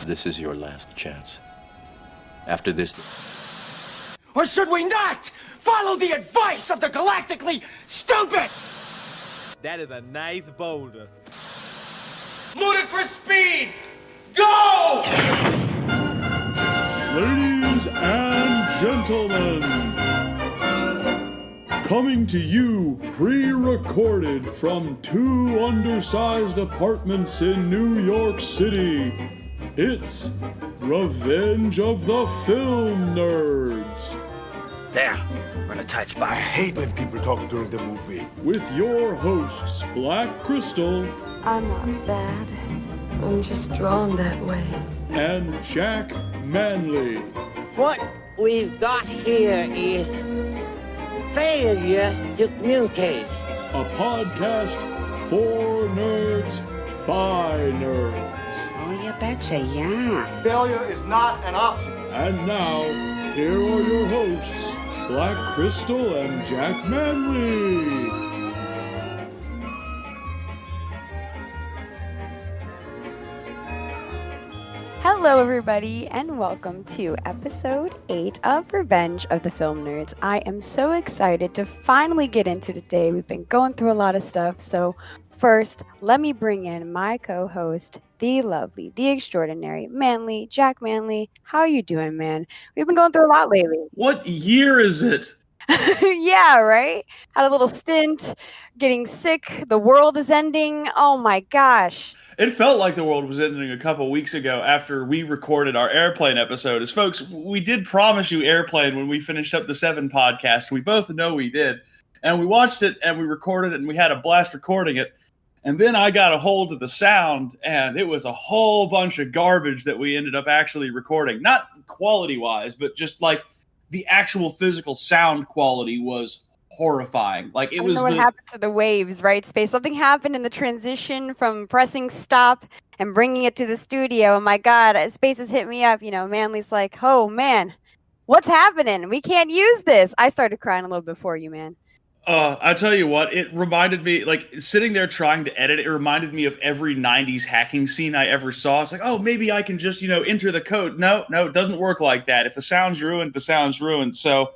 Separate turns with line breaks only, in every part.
This is your last chance. After this...
Or should we not follow the advice of the galactically stupid?
That is a nice boulder.
Ludicrous speed! Go!
Ladies and gentlemen, coming to you pre-recorded from two undersized apartments in New York City, it's Revenge of the Film Nerds.
There, we're in a tight spot.
I hate when people talk during the movie.
With your hosts, Black Crystal.
I'm not bad. I'm just drawn that way.
And Jack Manley.
What we've got here is failure to communicate.
A podcast for nerds by nerds.
Oh, you betcha, yeah.
Failure is not an option.
And now, here are your hosts, Black Crystal and Jack Manley.
Hello, everybody, and welcome to episode 8 of Revenge of the Film Nerds. I am so excited to finally get into today. We've been going through a lot of stuff, so first, let me bring in my co-host, the lovely, the extraordinary, Manley, Jack Manley. How are you doing, man? We've been going through a lot lately.
What year is it?
Yeah, right? Had a little stint, getting sick, the world is ending. Oh my gosh.
It felt like the world was ending a couple weeks ago after we recorded our Airplane episode. As folks, we did promise you Airplane when we finished up the 7 podcast. We both know we did. And we watched it and we recorded it and we had a blast recording it. And then I got a hold of the sound and it was a whole bunch of garbage that we ended up actually recording. Not quality-wise, but just like the actual physical sound quality was horrifying. Like it was.
I don't know what happened to the waves, right? Space. Something happened in the transition from pressing stop and bringing it to the studio. Oh my God, Space has hit me up. You know, Manley's like, oh man, what's happening? We can't use this. I started crying a little bit for you, man.
I tell you what, it reminded me, like sitting there trying to edit, it reminded me of every 90s hacking scene I ever saw. It's like, oh, maybe I can just, enter the code. No, it doesn't work like that. If the sound's ruined, the sound's ruined. So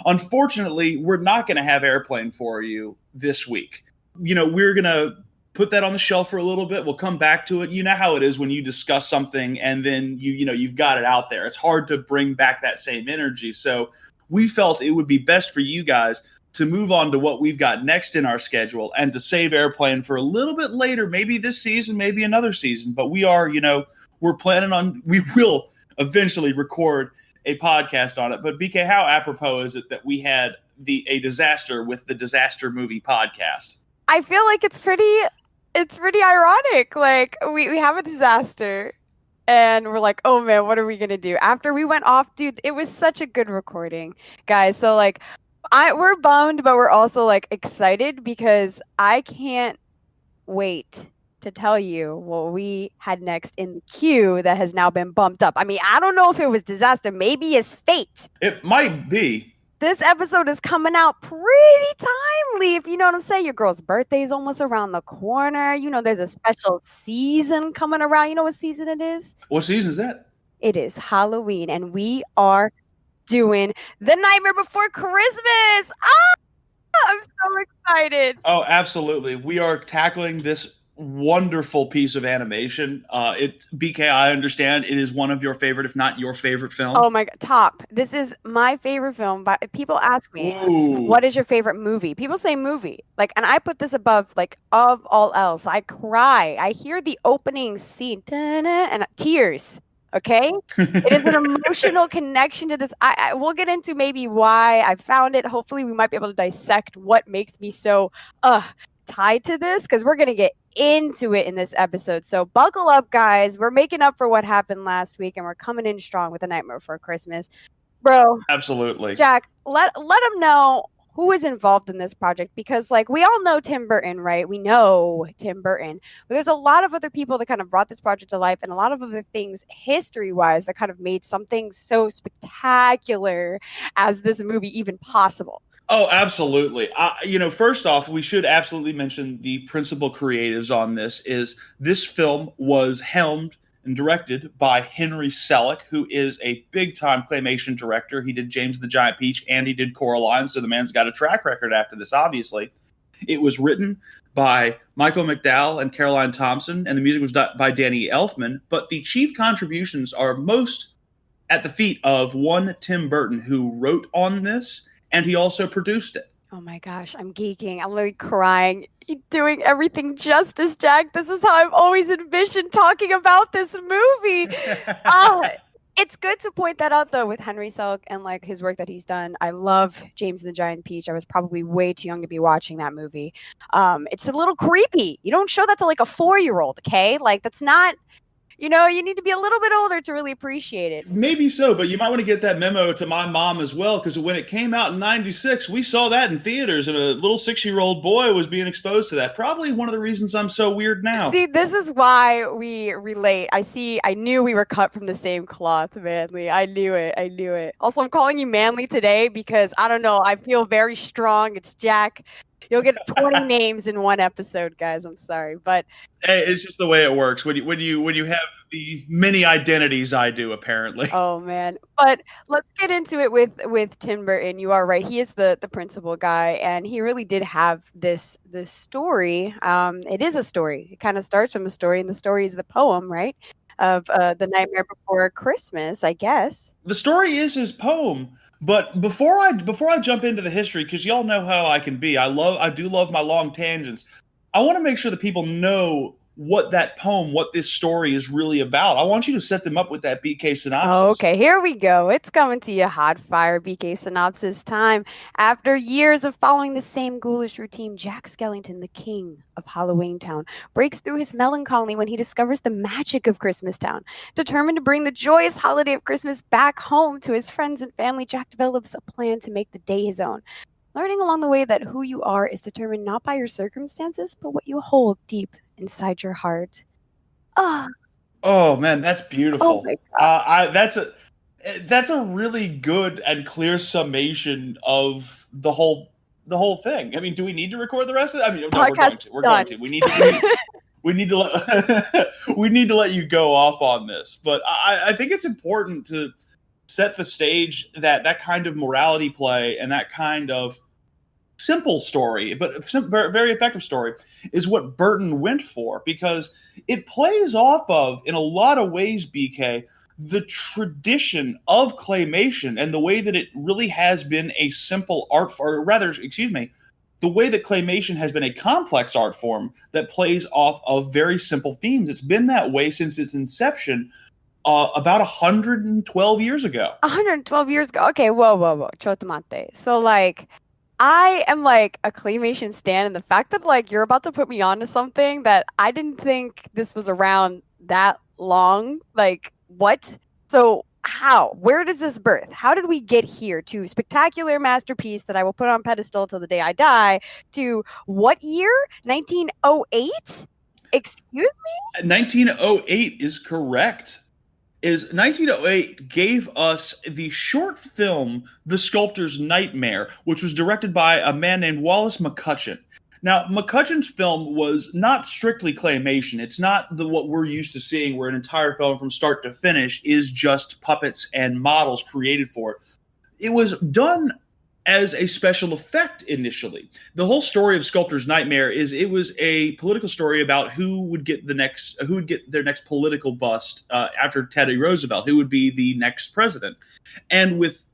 unfortunately, we're not going to have Airplane for you this week. We're going to put that on the shelf for a little bit. We'll come back to it. You know how it is when you discuss something and then you've got it out there. It's hard to bring back that same energy. So we felt it would be best for you guys to move on to what we've got next in our schedule and to save Airplane for a little bit later, maybe this season, maybe another season. But we will eventually record a podcast on it. But BK, how apropos is it that we had a disaster with the Disaster Movie podcast?
I feel like it's pretty ironic. Like we have a disaster and we're like, oh man, what are we going to do? After we went off, dude, it was such a good recording, guys. So like, we're bummed, but we're also like excited because I can't wait to tell you what we had next in the queue that has now been bumped up. I mean, I don't know if it was disaster. Maybe it's fate.
It might be.
This episode is coming out pretty timely, if you know what I'm saying. Your girl's birthday is almost around the corner. There's a special season coming around. You know what season it is?
What season is that?
It is Halloween, and we are doing The Nightmare Before Christmas. I'm so excited.
Oh, absolutely. We are tackling this wonderful piece of animation. BK, I understand it is one of your favorite, if not your favorite film.
Oh my God, top. This is my favorite film. But people ask me, what is your favorite movie? People say movie. And I put this above, of all else. I cry. I hear the opening scene, and tears. Okay, it is an emotional connection to this. We'll get into maybe why I found it. Hopefully, we might be able to dissect what makes me so tied to this, because we're gonna get into it in this episode. So buckle up, guys. We're making up for what happened last week, and we're coming in strong with A Nightmare Before Christmas, bro.
Absolutely,
Jack. Let them know who is involved in this project, because we all know Tim Burton, right? We know Tim Burton, but there's a lot of other people that kind of brought this project to life, and a lot of other things history-wise that kind of made something so spectacular as this movie even possible.
Oh, absolutely. First off, we should absolutely mention the principal creatives on this. This film was helmed and directed by Henry Selick, who is a big-time claymation director. He did James and the Giant Peach, and he did Coraline, so the man's got a track record after this, obviously. It was written by Michael McDowell and Caroline Thompson, and the music was done by Danny Elfman, but the chief contributions are most at the feet of one Tim Burton, who wrote on this, and he also produced it.
Oh my gosh, I'm geeking. I'm literally crying. You're doing everything justice, Jack. This is how I've always envisioned talking about this movie. It's good to point that out, though, with Henry Selick and like his work that he's done. I love James and the Giant Peach. I was probably way too young to be watching that movie. It's a little creepy. You don't show that to like a 4-year-old, okay? Like that's not. You need to be a little bit older to really appreciate it.
Maybe so, but you might want to get that memo to my mom as well, because when it came out in '96, we saw that in theaters, and a little 6-year-old boy was being exposed to that. Probably one of the reasons I'm so weird now.
See, this is why we relate. I knew we were cut from the same cloth, Manly. I knew it. Also, I'm calling you Manly today because, I don't know, I feel very strong. It's Jack. You'll get 20 names in one episode, guys. I'm sorry, but
hey, it's just the way it works when you have the many identities I do, apparently.
Oh man! But let's get into it with Tim Burton. You are right; he is the principal guy, and he really did have this story. It is a story. It kind of starts from a story, and the story is the poem, right? Of The Nightmare Before Christmas, I guess.
The story is his poem. But before I jump into the history, because y'all know how I can be, I do love my long tangents. I want to make sure that people know what that poem, what this story is really about. I want you to set them up with that BK synopsis.
Okay, here we go. It's coming to you, hot fire BK synopsis time. After years of following the same ghoulish routine, Jack Skellington, the king of Halloween Town, breaks through his melancholy when he discovers the magic of Christmas Town. Determined to bring the joyous holiday of Christmas back home to his friends and family, Jack develops a plan to make the day his own. Learning along the way that who you are is determined not by your circumstances, but what you hold deep inside your heart.
Oh man, that's beautiful.
Oh my God.
That's a really good and clear summation of the whole thing. I mean, do we need to record the rest of it? I mean, no, we're going to. We need to let you go off on this. But I think it's important to set the stage that kind of morality play and that kind of simple story, but very effective story, is what Burton went for, because it plays off of, in a lot of ways, BK, the tradition of claymation and the way that it really has been a simple art form, or rather, the way that claymation has been a complex art form that plays off of very simple themes. It's been that way since its inception, about 112 years ago.
112 years ago. Okay, whoa. Chotomate. So, like, I am, like, a claymation stan, and the fact that, like, you're about to put me onto something that I didn't think this was around that long. Like, what? So, how? Where does this birth? How did we get here to spectacular masterpiece that I will put on pedestal till the day I die, to what year? 1908? Excuse me?
1908 is correct. 1908 gave us the short film The Sculptor's Nightmare, which was directed by a man named Wallace McCutcheon. Now, McCutcheon's film was not strictly claymation. It's not what we're used to seeing, where an entire film from start to finish is just puppets and models created for it. It was done as a special effect initially. The whole story of Sculptor's Nightmare is it was a political story about who would get their next political bust after Teddy Roosevelt, who would be the next president. And with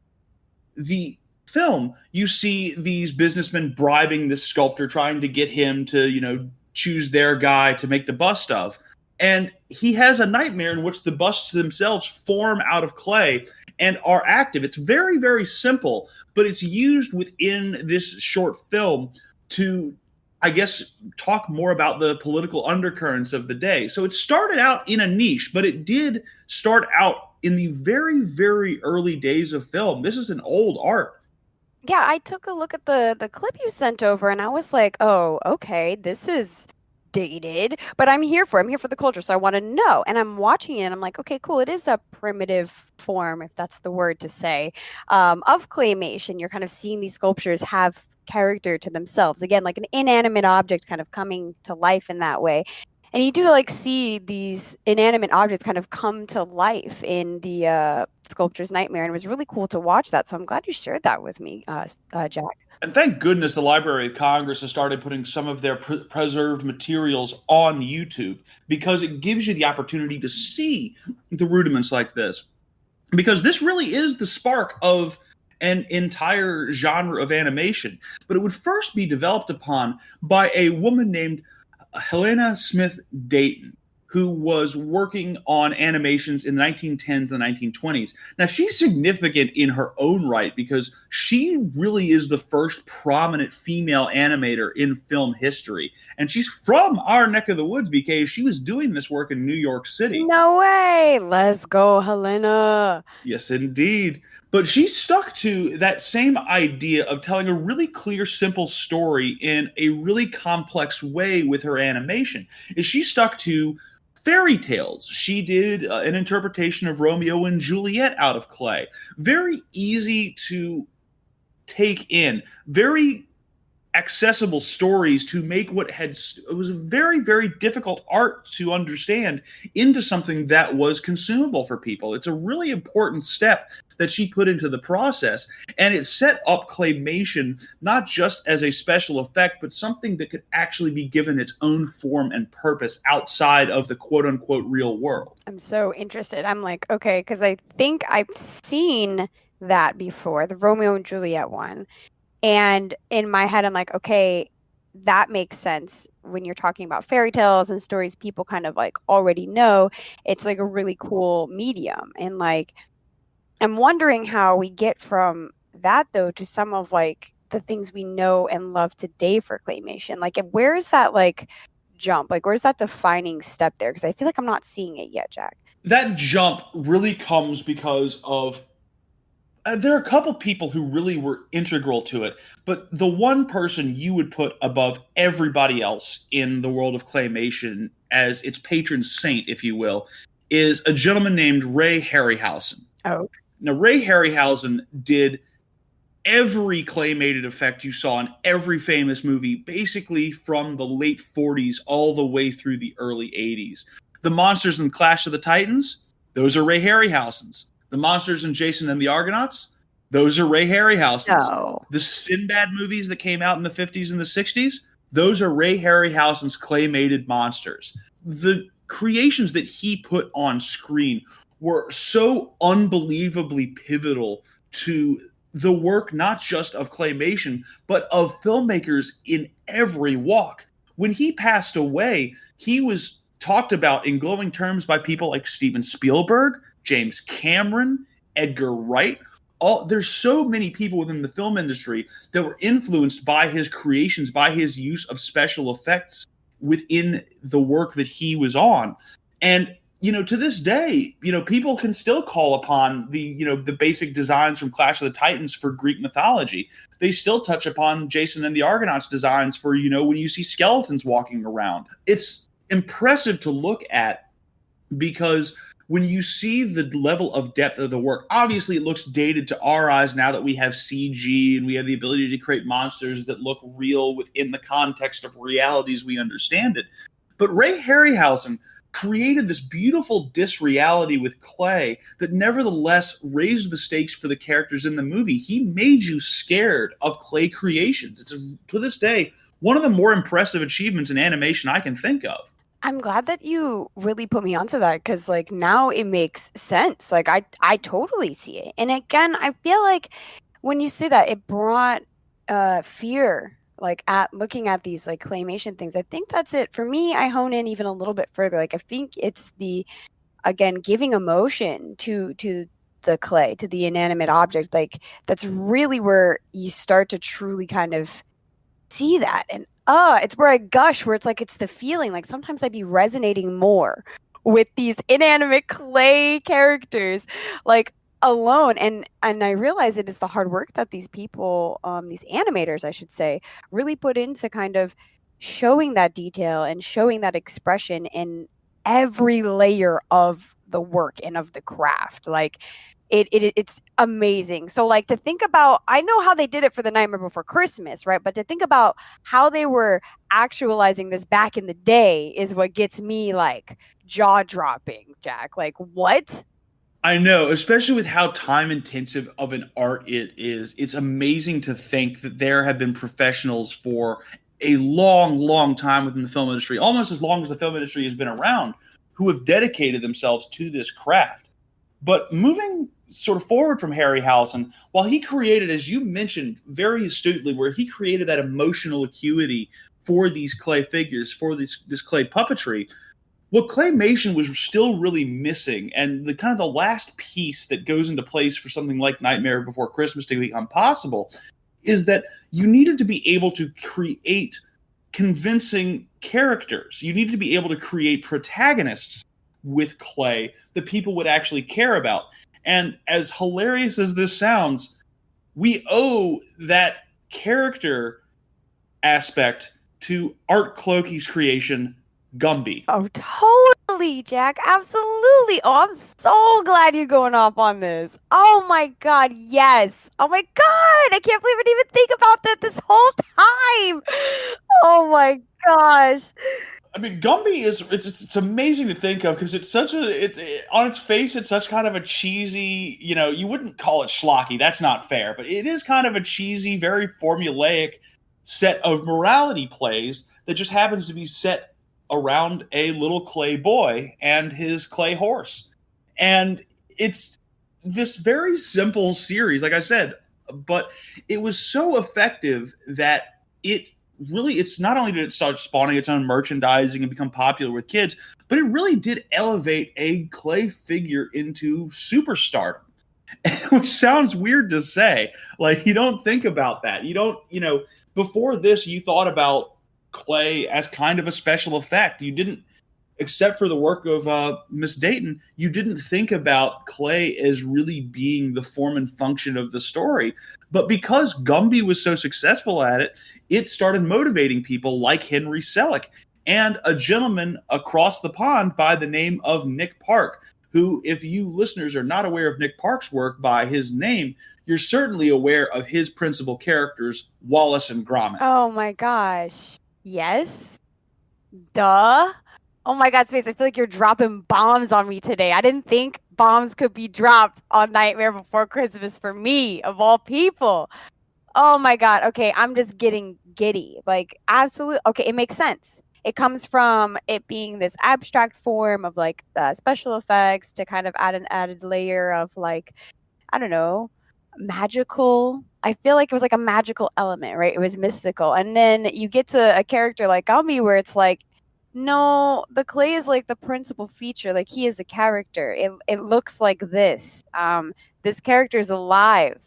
the film, you see these businessmen bribing this sculptor, trying to get him to, choose their guy to make the bust of. And he has a nightmare in which the busts themselves form out of clay and are active. It's very, very simple, but it's used within this short film to, I guess, talk more about the political undercurrents of the day. So it started out in a niche, but it did start out in the very, very early days of film. This is an old art.
Yeah, I took a look at the clip you sent over, and I was like, oh, okay, this is dated, but I'm here for the culture, so I want to know. And I'm watching it, and I'm like, okay, cool. It is a primitive form, if that's the word to say, of claymation. You're kind of seeing these sculptures have character to themselves. Again, like an inanimate object kind of coming to life in that way. And you do like see these inanimate objects kind of come to life in the sculptor's nightmare, and it was really cool to watch that. So I'm glad you shared that with me, Jack.
And thank goodness the Library of Congress has started putting some of their preserved materials on YouTube, because it gives you the opportunity to see the rudiments like this. Because this really is the spark of an entire genre of animation. But it would first be developed upon by a woman named Helena Smith Dayton, who was working on animations in the 1910s and 1920s. Now, she's significant in her own right because she really is the first prominent female animator in film history. And she's from our neck of the woods because she was doing this work in New York City.
No way! Let's go, Helena!
Yes, indeed. But she stuck to that same idea of telling a really clear, simple story in a really complex way with her animation. Is she stuck to fairy tales. She did an interpretation of Romeo and Juliet out of clay. Very easy to take in. Very accessible stories to make what it was a very, very difficult art to understand into something that was consumable for people. It's a really important step that she put into the process, and it set up claymation not just as a special effect, but something that could actually be given its own form and purpose outside of the quote-unquote real world.
I'm so interested. I'm like, okay, because I think I've seen that before, the Romeo and Juliet one. And in my head, I'm like, okay, that makes sense when you're talking about fairy tales and stories people kind of like already know. It's like a really cool medium. And like, I'm wondering how we get from that though to some of like the things we know and love today for claymation. Like, where is that like jump? Like, where's that defining step there? Because I feel like I'm not seeing it yet, Jack.
That jump really comes because of there are a couple people who really were integral to it, but the one person you would put above everybody else in the world of claymation as its patron saint, if you will, is a gentleman named Ray Harryhausen.
Oh.
Now, Ray Harryhausen did every claymated effect you saw in every famous movie, basically from the late 40s all the way through the early 80s. The monsters in Clash of the Titans, those are Ray Harryhausen's. The monsters in Jason and the Argonauts, those are Ray Harryhausen's.
No.
The Sinbad movies that came out in the 50s and the 60s, those are Ray Harryhausen's claymated monsters. The creations that he put on screen were so unbelievably pivotal to the work not just of claymation, but of filmmakers in every walk. When he passed away, he was talked about in glowing terms by people like Steven Spielberg, James Cameron, Edgar Wright. There's so many people within the film industry that were influenced by his creations, by his use of special effects within the work that he was on. And, to this day, people can still call upon the basic designs from Clash of the Titans for Greek mythology. They still touch upon Jason and the Argonauts designs for, when you see skeletons walking around. It's impressive to look at because when you see the level of depth of the work, obviously it looks dated to our eyes now that we have CG and we have the ability to create monsters that look real within the context of realities we understand it. But Ray Harryhausen created this beautiful disreality with clay that nevertheless raised the stakes for the characters in the movie. He made you scared of clay creations. It's, to this day, one of the more impressive achievements in animation I can think of.
I'm glad that you really put me onto that because, like, now it makes sense. Like, I totally see it. And again, I feel like when you say that, it brought fear, like, at looking at these, like, claymation things. I think that's it. For me, I hone in even a little bit further. Like, I think it's again, giving emotion to the clay, to the inanimate object. Like, that's really where you start to truly kind of see that. And it's where I gush, where it's like, it's the feeling. Like sometimes I'd be resonating more with these inanimate clay characters, like alone. And I realize it is the hard work that these people, these animators, I should say, really put into kind of showing that detail and showing that expression in every layer of the work and of the craft. Like, it's amazing. So like to think about, I know how they did it for the Nightmare Before Christmas, right? But to think about how they were actualizing this back in the day is what gets me like jaw dropping, Jack. Like what?
I know, especially with how time intensive of an art it is. It's amazing to think that there have been professionals for a long, long time within the film industry, almost as long as the film industry has been around, who have dedicated themselves to this craft. But moving sort of forward from Harryhausen, while he created, as you mentioned very astutely, where he created that emotional acuity for these clay figures, for this clay puppetry, what claymation was still really missing, and the kind of the last piece that goes into place for something like Nightmare Before Christmas to become possible, is that you needed to be able to create convincing characters. You needed to be able to create protagonists with clay that people would actually care about. And as hilarious as this sounds, we owe that character aspect to Art Clokey's creation, Gumby.
Oh, totally, Jack. Absolutely. Oh, I'm so glad you're going off on this. Oh my God, yes. Oh my God, I can't believe I didn't even think about that this whole time. Oh my gosh.
I mean, Gumby is it's amazing to think of because it's such on its face it's such kind of a cheesy, you wouldn't call it schlocky, that's not fair, but it is kind of a cheesy, very formulaic set of morality plays that just happens to be set around a little clay boy and his clay horse. And it's this very simple series, like I said, but it was so effective that it's not only did it start spawning its own merchandising and become popular with kids, but it really did elevate a clay figure into superstardom. Which sounds weird to say. Like, you don't think about that. You don't, before this, you thought about clay as kind of a special effect. You didn't, except for the work of Miss Dayton, you didn't think about clay as really being the form and function of the story. But because Gumby was so successful at it, it started motivating people like Henry Selick and a gentleman across the pond by the name of Nick Park, who, if you listeners are not aware of Nick Park's work by his name, you're certainly aware of his principal characters, Wallace and Gromit.
Oh my gosh. Yes. Duh. Oh my God, Space, I feel like you're dropping bombs on me today. I didn't think bombs could be dropped on Nightmare Before Christmas for me, of all people. Oh my God. Okay, I'm just getting giddy. Like, absolutely. Okay, it makes sense. It comes from it being this abstract form of like special effects to kind of add an added layer of like, I don't know, magical. I feel like it was like a magical element, right? It was mystical. And then you get to a character like Gumby where it's like, no, the clay is like the principal feature. Like, he is a character. It looks like this. This character is alive.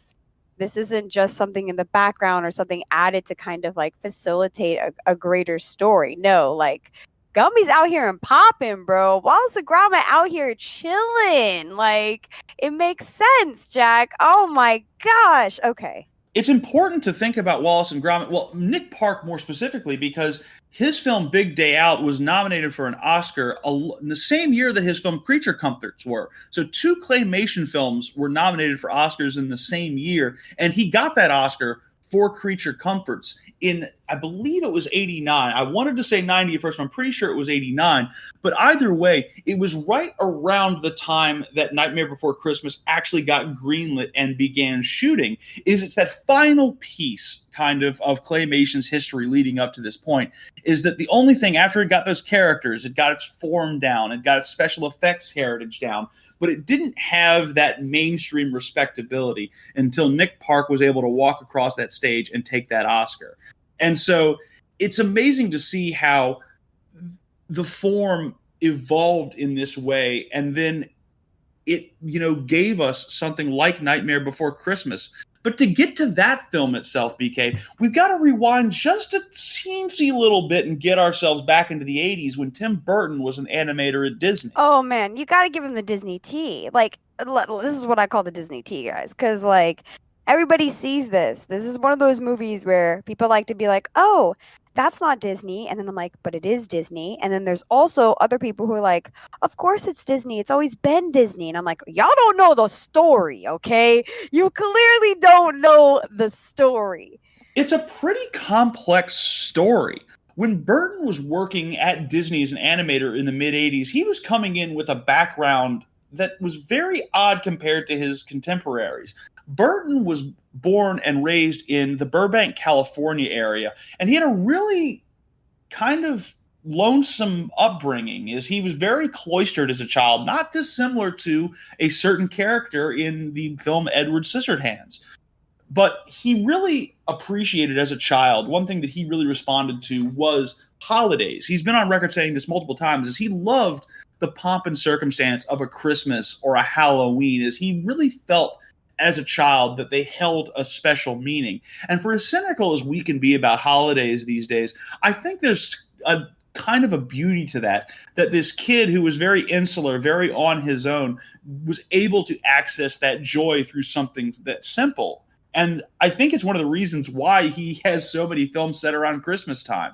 This isn't just something in the background or something added to kind of like facilitate a greater story. No, like, Gumby's out here and popping, bro. Wallace and Gromit out here chilling. Like, it makes sense, Jack. Oh my gosh. Okay.
It's important to think about Wallace and Gromit. Well, Nick Park more specifically, because his film Big Day Out was nominated for an Oscar in the same year that his film Creature Comforts were. So 2 claymation films were nominated for Oscars in the same year, and he got that Oscar for Creature Comforts in, I believe it was 89. I wanted to say 90 at first, but I'm pretty sure it was 89. But either way, it was right around the time that Nightmare Before Christmas actually got greenlit and began shooting. It's that final piece kind of claymation's history leading up to this point, is that the only thing after it got those characters, it got its form down, it got its special effects heritage down, but it didn't have that mainstream respectability until Nick Park was able to walk across that stage and take that Oscar. And so it's amazing to see how the form evolved in this way, and then it, gave us something like Nightmare Before Christmas. But to get to that film itself, BK, we've got to rewind just a teensy little bit and get ourselves back into the 80s when Tim Burton was an animator at Disney.
Oh, man, you got to give him the Disney tea. Like, this is what I call the Disney tea, guys, because, like, everybody sees this. This is one of those movies where people like to be like, oh, that's not Disney. And then I'm like, but it is Disney. And then there's also other people who are like, of course it's Disney. It's always been Disney. And I'm like, y'all don't know the story, okay? You clearly don't know the story.
It's a pretty complex story. When Burton was working at Disney as an animator in the mid 80s, he was coming in with a background that was very odd compared to his contemporaries. Burton was born and raised in the Burbank, California area, and he had a really kind of lonesome upbringing, as he was very cloistered as a child, not dissimilar to a certain character in the film Edward Scissorhands. But he really appreciated as a child, one thing that he really responded to was holidays. He's been on record saying this multiple times, is he loved the pomp and circumstance of a Christmas or a Halloween, as he really felt as a child that they held a special meaning. And for as cynical as we can be about holidays these days, I think there's a kind of a beauty to that this kid who was very insular, very on his own, was able to access that joy through something that's simple. And I think it's one of the reasons why he has so many films set around Christmas time.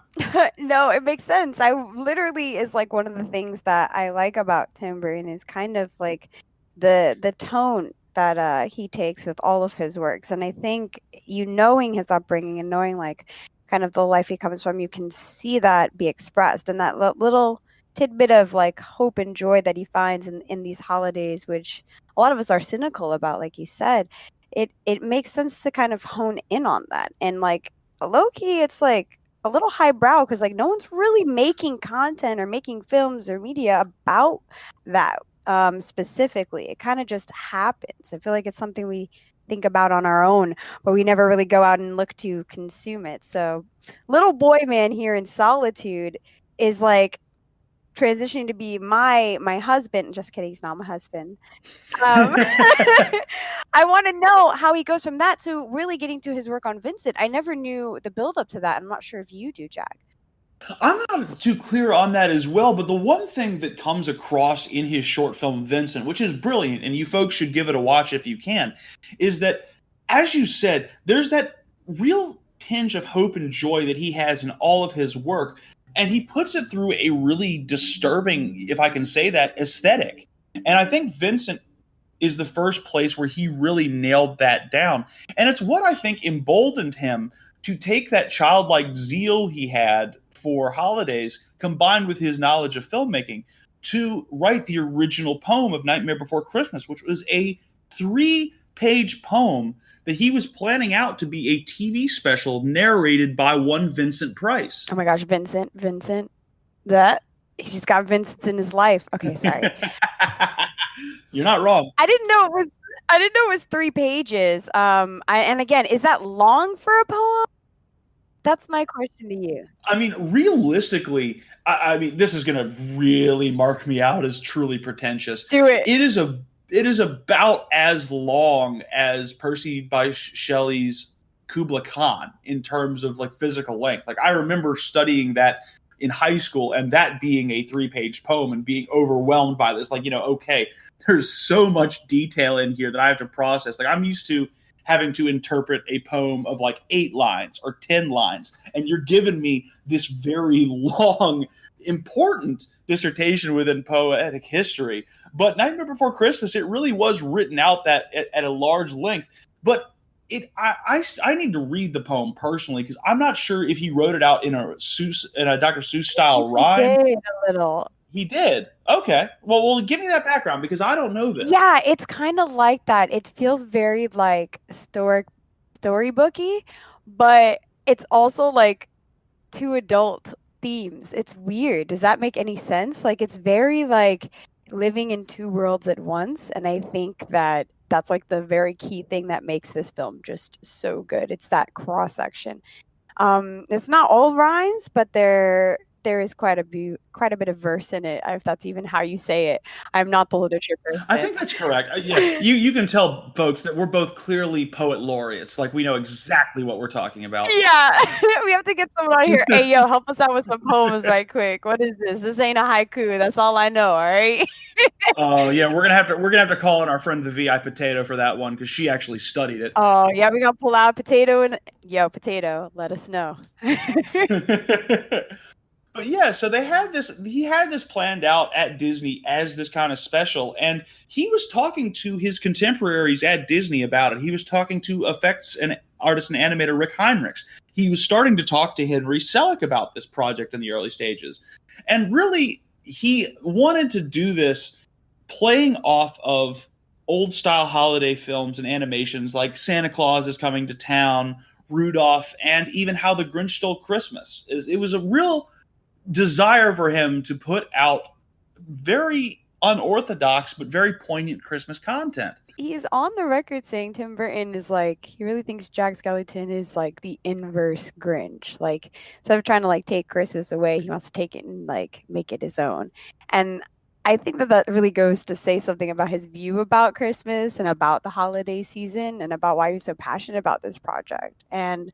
No, it makes sense. I literally is like one of the things that I like about Tim Burton is kind of like the tone that he takes with all of his works. And I think knowing his upbringing and knowing like kind of the life he comes from, you can see that be expressed, and that little tidbit of like hope and joy that he finds in these holidays, which a lot of us are cynical about, like you said. It makes sense to kind of hone in on that. And like low-key, it's like a little highbrow because like no one's really making content or making films or media about that specifically. It kind of just happens. I feel like it's something we think about on our own, but we never really go out and look to consume it. So Little Boy Man here in Solitude is like transitioning to be my husband. Just kidding, he's not my husband. I want to know how he goes from that to really getting to his work on Vincent. I never knew the build up to that. I'm not sure if you do, Jack.
I'm not too clear on that as well, but the one thing that comes across in his short film Vincent, which is brilliant, and you folks should give it a watch if you can, is that, as you said, there's that real tinge of hope and joy that he has in all of his work. And he puts it through a really disturbing, if I can say that, aesthetic. And I think Vincent is the first place where he really nailed that down. And it's what I think emboldened him to take that childlike zeal he had for holidays, combined with his knowledge of filmmaking, to write the original poem of Nightmare Before Christmas, which was a 3-page poem that he was planning out to be a TV special narrated by one Vincent Price.
Oh my gosh, Vincent. That he's got Vincents in his life. Okay, sorry.
You're not wrong.
I didn't know it was 3 pages. And again, is that long for a poem? That's my question to you.
I mean, realistically, I mean, this is going to really mark me out as truly pretentious.
Do it.
It is about as long as Percy Bysshe Shelley's Kubla Khan in terms of like physical length. Like I remember studying that in high school and that being a 3-page poem and being overwhelmed by this. Like, okay, there's so much detail in here that I have to process. Like I'm used to having to interpret a poem of like 8 lines or 10 lines. And you're giving me this very long, important dissertation within poetic history. But Nightmare Before Christmas, it really was written out that at a large length. But I need to read the poem personally because I'm not sure if he wrote it out in a Dr. Seuss style rhyme.
He did a little.
He did. Okay. Well, give me that background because I don't know this.
Yeah, it's kind of like that. It feels very like storybooky, but it's also like 2 adult themes. It's weird. Does that make any sense? Like it's very like living in 2 worlds at once, and I think that's like the very key thing that makes this film just so good. It's that cross section. It's not all rhymes, but they're there is quite a bit of verse in it, if that's even how you say it. I'm not the literature person.
I think that's correct. Yeah, you can tell, folks, that we're both clearly poet laureates. Like, we know exactly what we're talking about.
Yeah, we have to get someone on here. Hey, yo, help us out with some poems right quick. What is this? This ain't a haiku. That's all I know. All right.
Oh yeah, we're gonna have to call in our friend the VI Potato for that one because she actually studied it.
Oh yeah, we're gonna pull out Potato and Potato. Let us know.
But yeah, so he had this planned out at Disney as this kind of special, and he was talking to his contemporaries at Disney about it. He was talking to effects and artist and animator Rick Heinrichs. He was starting to talk to Henry Selick about this project in the early stages. And really, he wanted to do this playing off of old style holiday films and animations like Santa Claus is Coming to Town, Rudolph, and even How the Grinch Stole Christmas. It was a real desire for him to put out very unorthodox but very poignant Christmas content.
He's on the record saying Tim Burton is like, he really thinks Jack Skellington is like the inverse Grinch. Like, instead of trying to like take Christmas away, he wants to take it and like make it his own. And I think that really goes to say something about his view about Christmas and about the holiday season and about why he's so passionate about this project. And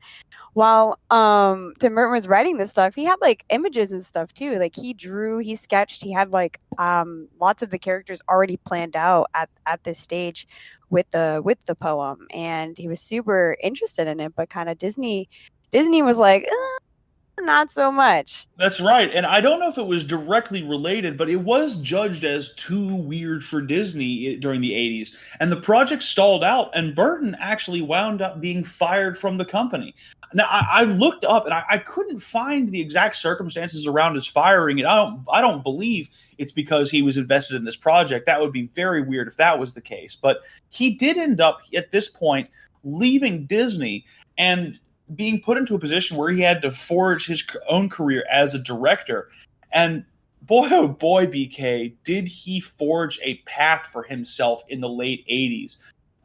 while Tim Burton was writing this stuff, he had like images and stuff too. Like he drew, he sketched, he had like lots of the characters already planned out at this stage with the poem, and he was super interested in it. But kind of Disney was like, not so much.
That's right. And I don't know if it was directly related, but it was judged as too weird for Disney during the 80s. And the project stalled out, and Burton actually wound up being fired from the company. Now, I looked up, and I couldn't find the exact circumstances around his firing. And I don't believe it's because he was invested in this project. That would be very weird if that was the case. But he did end up, at this point, leaving Disney and being put into a position where he had to forge his own career as a director. And boy, oh boy, BK, did he forge a path for himself in the late 80s.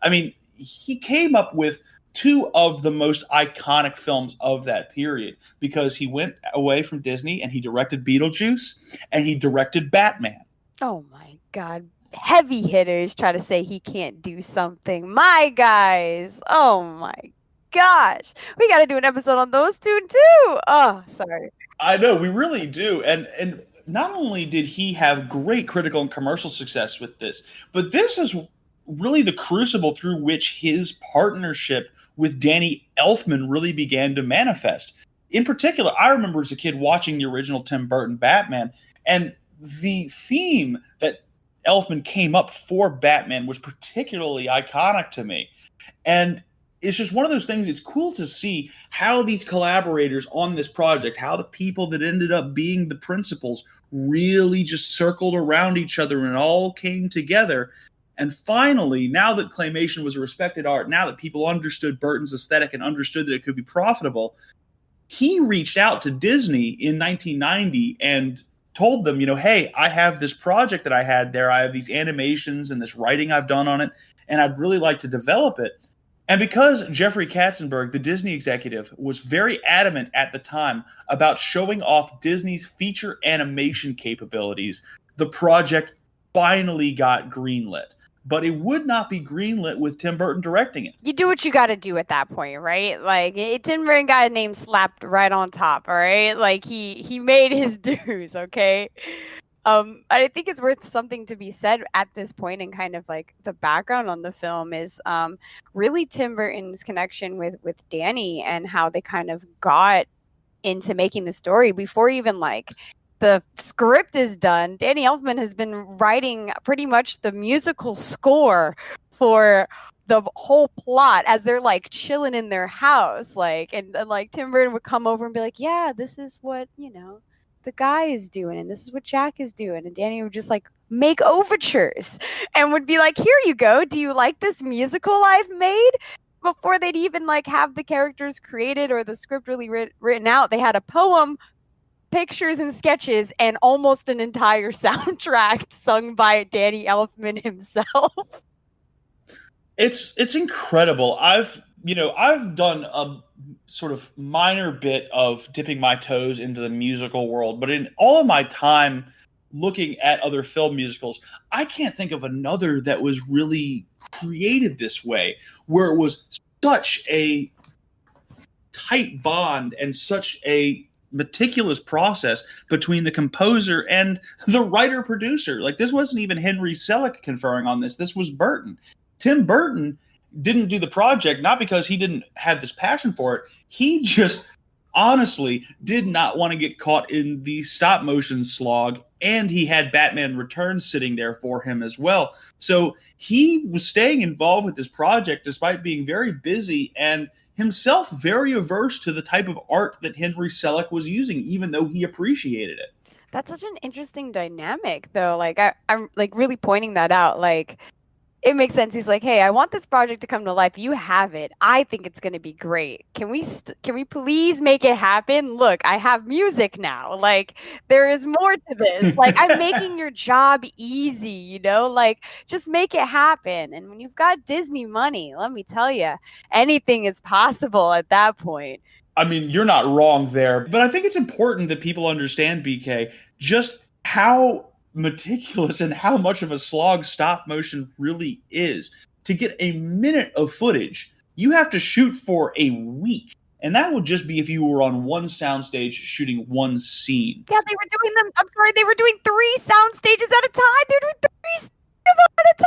I mean, he came up with two of the most iconic films of that period because he went away from Disney and he directed Beetlejuice and he directed Batman.
Oh my God. Heavy hitters try to say he can't do something. My guys. Oh my gosh, we got to do an episode on those two too. Oh, sorry.
I know, we really do. And not only did he have great critical and commercial success with this, but this is really the crucible through which his partnership with Danny Elfman really began to manifest. In particular, I remember as a kid watching the original Tim Burton Batman, and the theme that Elfman came up for Batman was particularly iconic to me. And it's just one of those things. It's cool to see how these collaborators on this project, how the people that ended up being the principals really just circled around each other and all came together. And finally, now that claymation was a respected art, now that people understood Burton's aesthetic and understood that it could be profitable, he reached out to Disney in 1990 and told them, hey, I have this project that I had there. I have these animations and this writing I've done on it, and I'd really like to develop it. And because Jeffrey Katzenberg, the Disney executive, was very adamant at the time about showing off Disney's feature animation capabilities, the project finally got greenlit. But it would not be greenlit with Tim Burton directing it.
You do what you got to do at that point, right? Like, Tim Burton got a name slapped right on top, all right? Like, he made his dues, okay? I think it's worth something to be said at this point, and kind of like the background on the film is really Tim Burton's connection with Danny and how they kind of got into making the story before even like the script is done. Danny Elfman has been writing pretty much the musical score for the whole plot as they're like chilling in their house, like and like Tim Burton would come over and be like, yeah, this is what the guy is doing, and this is what Jack is doing, and Danny would just like make overtures and would be like, here you go, do you like this musical I've made? Before they'd even like have the characters created or the script really written out, they had a poem, pictures and sketches, and almost an entire soundtrack sung by Danny Elfman himself.
It's incredible. I've I've done a sort of minor bit of dipping my toes into the musical world, but in all of my time looking at other film musicals, I can't think of another that was really created this way, where it was such a tight bond and such a meticulous process between the composer and the writer producer. Like, this wasn't even Henry Selick conferring on this. This was Burton. Tim Burton didn't do the project, not because he didn't have this passion for it. He just honestly did not want to get caught in the stop motion slog, and he had Batman Returns sitting there for him as well. So he was staying involved with this project despite being very busy and himself very averse to the type of art that Henry Selick was using, even though he appreciated it.
That's such an interesting dynamic, though. Like, I'm like really pointing that out. Like, it makes sense. He's like, hey, I want this project to come to life. You have it. I think it's going to be great. Can we please make it happen? Look, I have music now. Like, there is more to this. Like, I'm making your job easy, like, just make it happen. And when you've got Disney money, let me tell you, anything is possible at that point.
I mean, you're not wrong there, but I think it's important that people understand, BK, just how meticulous and how much of a slog stop motion really is. To get a minute of footage, you have to shoot for a week. And that would just be if you were on one soundstage shooting one scene.
Yeah, they were doing 3 sound stages at a time. They were doing 3 at a time.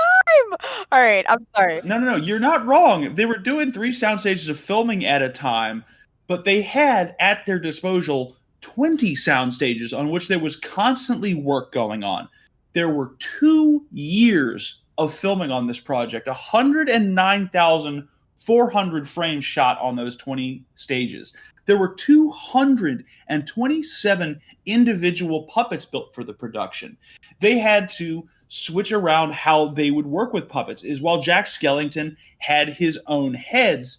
All right, I'm sorry.
No, you're not wrong. They were doing 3 sound stages of filming at a time, but they had at their disposal 20 sound stages on which there was constantly work going on. There were 2 years of filming on this project, 109,400 frames shot on those 20 stages. There were 227 individual puppets built for the production. They had to switch around how they would work with puppets. While Jack Skellington had his own heads,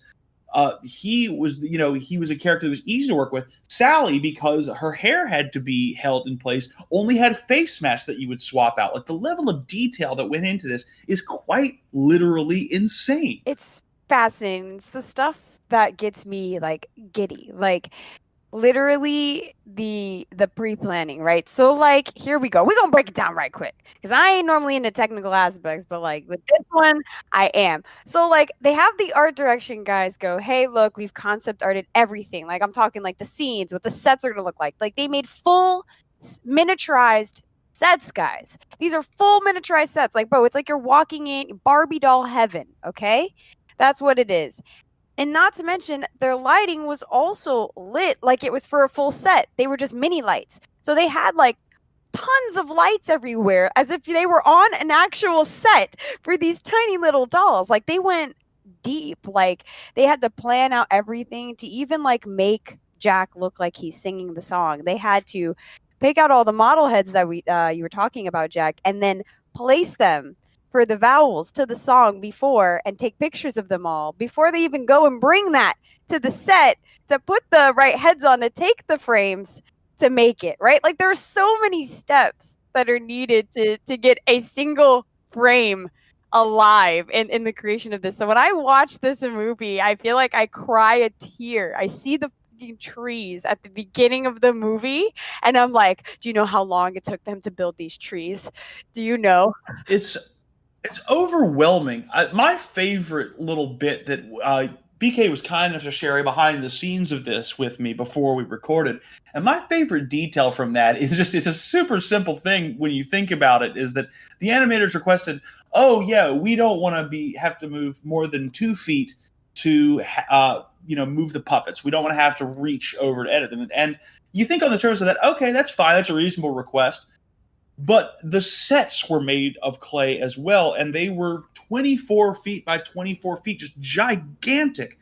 he was a character that was easy to work with. Sally, because her hair had to be held in place, only had face masks that you would swap out. Like, the level of detail that went into this is quite literally insane.
It's fascinating. It's the stuff that gets me like giddy. Like, literally the pre-planning, right? So, like, here we go. We're gonna break it down right quick, because I ain't normally into technical aspects, but like with this one I am. So, like, they have the art direction guys go, hey, look, we've concept arted everything. Like, I'm talking like the scenes, what the sets are gonna look like. Like, they made full miniaturized sets, guys. These are full miniaturized sets. Like, bro, it's like you're walking in Barbie doll heaven. Okay, that's what it is. And not to mention, their lighting was also lit like it was for a full set. They were just mini lights. So they had like tons of lights everywhere, as if they were on an actual set for these tiny little dolls. Like, they went deep. Like, they had to plan out everything to even like make Jack look like he's singing the song. They had to pick out all the model heads that you were talking about, Jack, and then place them for the vowels to the song before, and take pictures of them all before they even go and bring that to the set to put the right heads on, to take the frames to make it right. Like, there are so many steps that are needed to get a single frame alive in the creation of this. So when I watch this movie, I feel like I cry a tear. I see the trees at the beginning of the movie, and I'm like, do you know how long it took them to build these trees? Do you know?
It's overwhelming. My favorite little bit that BK was kind enough to share behind the scenes of this with me before we recorded, and my favorite detail from that is it's a super simple thing when you think about it, is that the animators requested, oh yeah, we don't want to have to move more than 2 feet to move the puppets. We don't want to have to reach over to edit them. And you think on the surface of that, okay, that's fine, that's a reasonable request. But the sets were made of clay as well, and they were 24 feet by 24 feet, just gigantic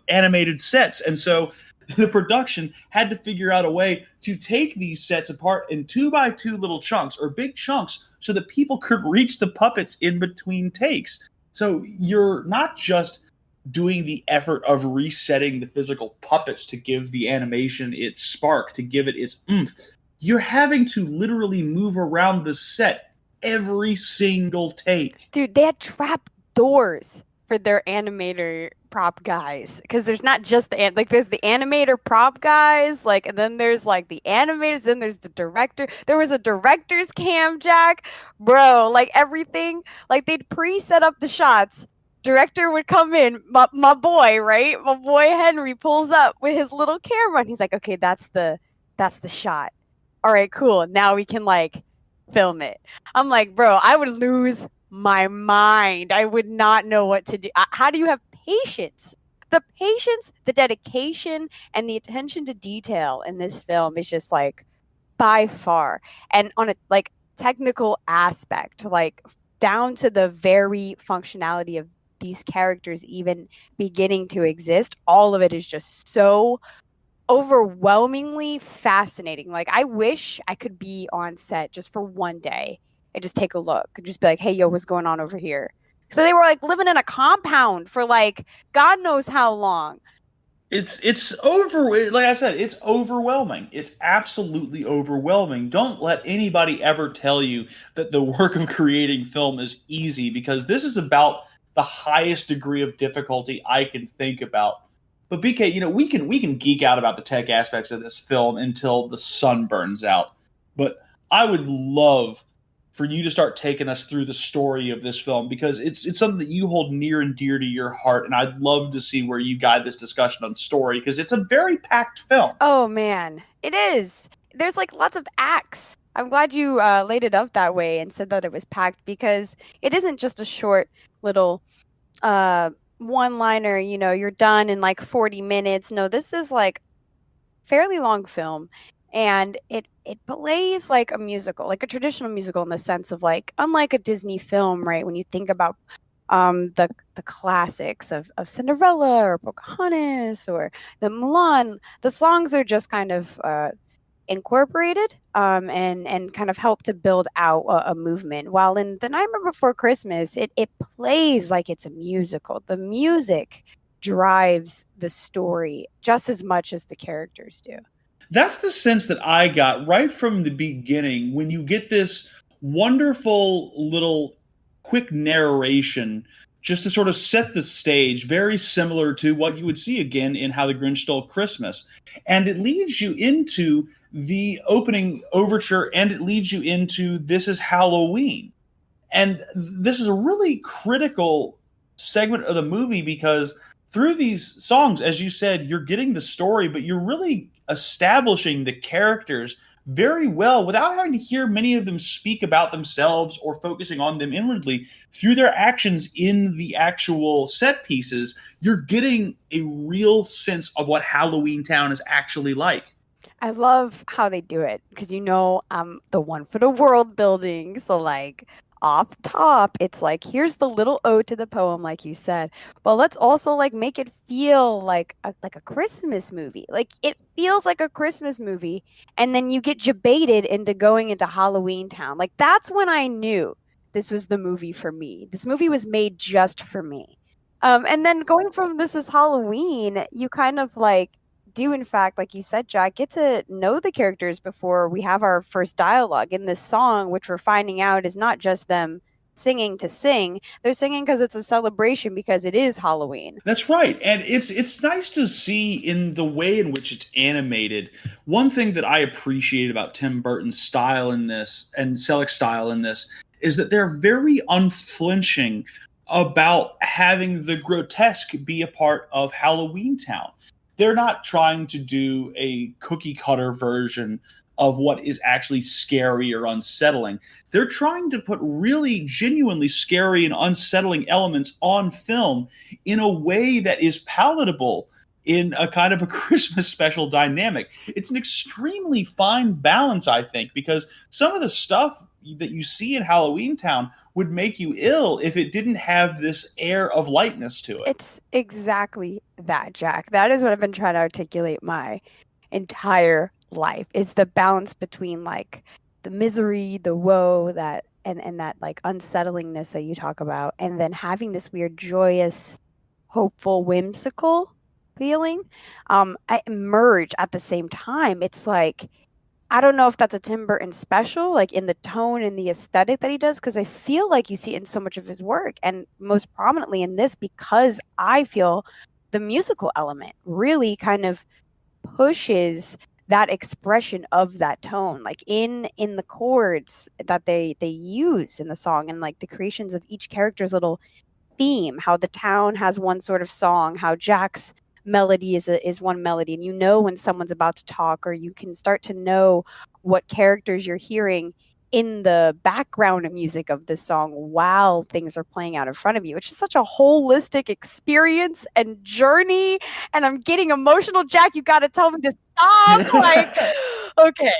animated sets. And so the production had to figure out a way to take these sets apart in 2x2 little chunks, or big chunks, so that people could reach the puppets in between takes. So you're not just doing the effort of resetting the physical puppets to give the animation its spark, to give it its oomph. You're having to literally move around the set every single take.
Dude, they had trap doors for their animator prop guys, because there's not just like there's the animator prop guys, like, and then there's like the animators, then there's the director. There was a director's cam, Jack, bro. Like everything, like they'd pre-set up the shots. Director would come in, my boy, right? My boy Henry pulls up with his little camera, and he's like, "Okay, that's the shot. All right, cool. Now we can like film it." I'm like, bro, I would lose my mind. I would not know what to do. How do you have patience? The patience, the dedication, and the attention to detail in this film is just like by far. And on a like technical aspect, like down to the very functionality of these characters even beginning to exist, all of it is just so overwhelmingly fascinating. Like I wish I could be on set just for one day and just take a look and just be like, hey, yo, what's going on over here? So they were like living in a compound for like God knows how long.
It's over. Like I said, it's overwhelming. It's absolutely overwhelming. Don't let anybody ever tell you that the work of creating film is easy, because this is about the highest degree of difficulty I can think about. But BK, we can geek out about the tech aspects of this film until the sun burns out. But I would love for you to start taking us through the story of this film, because it's something that you hold near and dear to your heart, and I'd love to see where you guide this discussion on story, because it's a very packed film.
Oh man, it is. There's like lots of acts. I'm glad you laid it up that way and said that it was packed, because it isn't just a short little one-liner, you're done in like 40 minutes. No, this is like fairly long film, and it plays like a musical, like a traditional musical, in the sense of like, unlike a Disney film, right? When you think about the classics of Cinderella or Pocahontas or the Mulan, the songs are just kind of incorporated and kind of help to build out a movement. While in The Nightmare Before Christmas, it plays like it's a musical. The music drives the story just as much as the characters do.
That's the sense that I got right from the beginning, when you get this wonderful little quick narration just to sort of set the stage, very similar to what you would see again in How the Grinch Stole Christmas. And it leads you into the opening overture, and it leads you into This Is Halloween. And this is a really critical segment of the movie, because through these songs, as you said, you're getting the story, but you're really establishing the characters very well without having to hear many of them speak about themselves or focusing on them inwardly. Through their actions in the actual set pieces, you're getting a real sense of what Halloween Town is actually like.
I love how they do it, because I'm the one for the world building. So like off top, it's like, here's the little ode to the poem, like you said, but let's also like make it feel like a Christmas movie. Like it feels like a Christmas movie, and then you get debated into going into Halloween Town. Like that's when I knew this was the movie for me. This movie was made just for me. And then going from This Is Halloween, you kind of like do, in fact, like you said, Jack, get to know the characters before we have our first dialogue in this song, which we're finding out is not just them singing to sing. They're singing because it's a celebration, because it is Halloween.
That's right. And it's nice to see in the way in which it's animated. One thing that I appreciate about Tim Burton's style in this, and Selick's style in this, is that they're very unflinching about having the grotesque be a part of Halloween Town. They're not trying to do a cookie cutter version of what is actually scary or unsettling. They're trying to put really genuinely scary and unsettling elements on film in a way that is palatable in a kind of a Christmas special dynamic. It's an extremely fine balance, I think, because some of the stuff that you see in Halloween Town would make you ill if it didn't have this air of lightness to it.
It's exactly that, Jack. That is what I've been trying to articulate my entire life, is the balance between like the misery, the woe, that and that like unsettlingness that you talk about, and then having this weird joyous, hopeful, whimsical feeling merge at the same time. It's like I don't know if that's a Tim Burton special, like in the tone and the aesthetic that he does, because I feel like you see it in so much of his work, and most prominently in this, because I feel the musical element really kind of pushes that expression of that tone, like in the chords that they use in the song, and like the creations of each character's little theme, how the town has one sort of song, how Jack's melody is one melody, and you know when someone's about to talk, or you can start to know what characters you're hearing in the background of music of this song while things are playing out in front of you. It's just such a holistic experience and journey, and I'm getting emotional. Jack, you got to tell me to stop. Like, okay.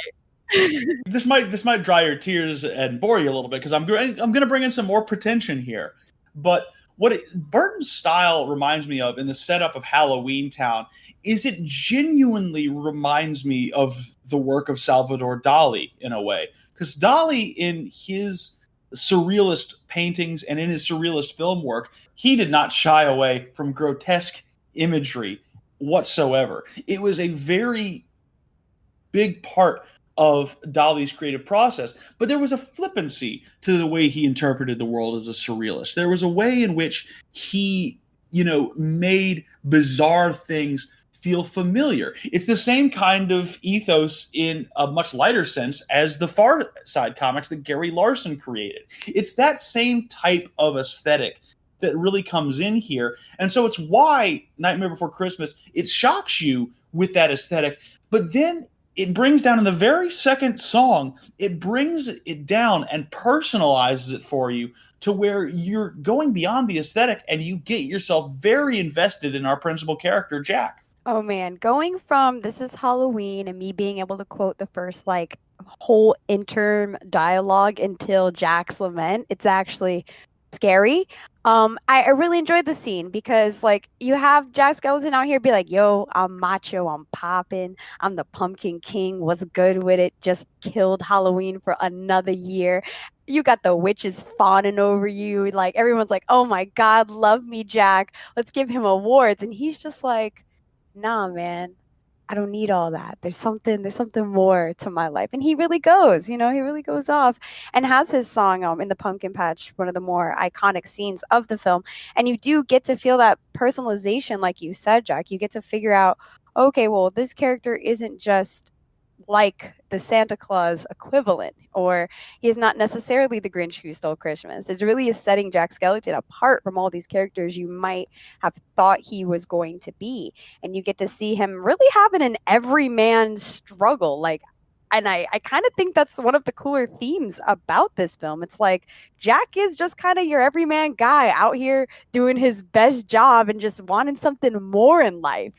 This might dry your tears and bore you a little bit, because I'm going to bring in some more pretension here. But Burton's style reminds me of in the setup of Halloween Town is it genuinely reminds me of the work of Salvador Dali in a way. Because Dali, in his surrealist paintings and in his surrealist film work, he did not shy away from grotesque imagery whatsoever. It was a very big part of Dali's creative process, but there was a flippancy to the way he interpreted the world as a surrealist. There was a way in which he, made bizarre things feel familiar. It's the same kind of ethos in a much lighter sense as the Far Side comics that Gary Larson created. It's that same type of aesthetic that really comes in here. And so it's why Nightmare Before Christmas, it shocks you with that aesthetic, but then it brings down in the very second song, it brings it down and personalizes it for you to where you're going beyond the aesthetic and you get yourself very invested in our principal character, Jack.
Oh man, going from This Is Halloween and me being able to quote the first like whole interim dialogue until Jack's lament, it's actually scary. I really enjoyed the scene because like you have Jack Skellington out here be like, yo, I'm macho, I'm popping, I'm the Pumpkin King, what's good with it? Just killed Halloween for another year. You got the witches fawning over you. Like everyone's like, oh my God, love me, Jack. Let's give him awards. And he's just like, nah, man. I don't need all that. There's something more to my life. And he really goes, he really goes off and has his song in the pumpkin patch, one of the more iconic scenes of the film. And you do get to feel that personalization, like you said, Jack. You get to figure out, okay, well, this character isn't just like the Santa Claus equivalent, or he is not necessarily the Grinch who stole Christmas. It really is setting Jack Skellington apart from all these characters you might have thought he was going to be. And you get to see him really having an everyman struggle. Like, and I kind of think that's one of the cooler themes about this film. It's like Jack is just kind of your everyman guy out here doing his best job and just wanting something more in life,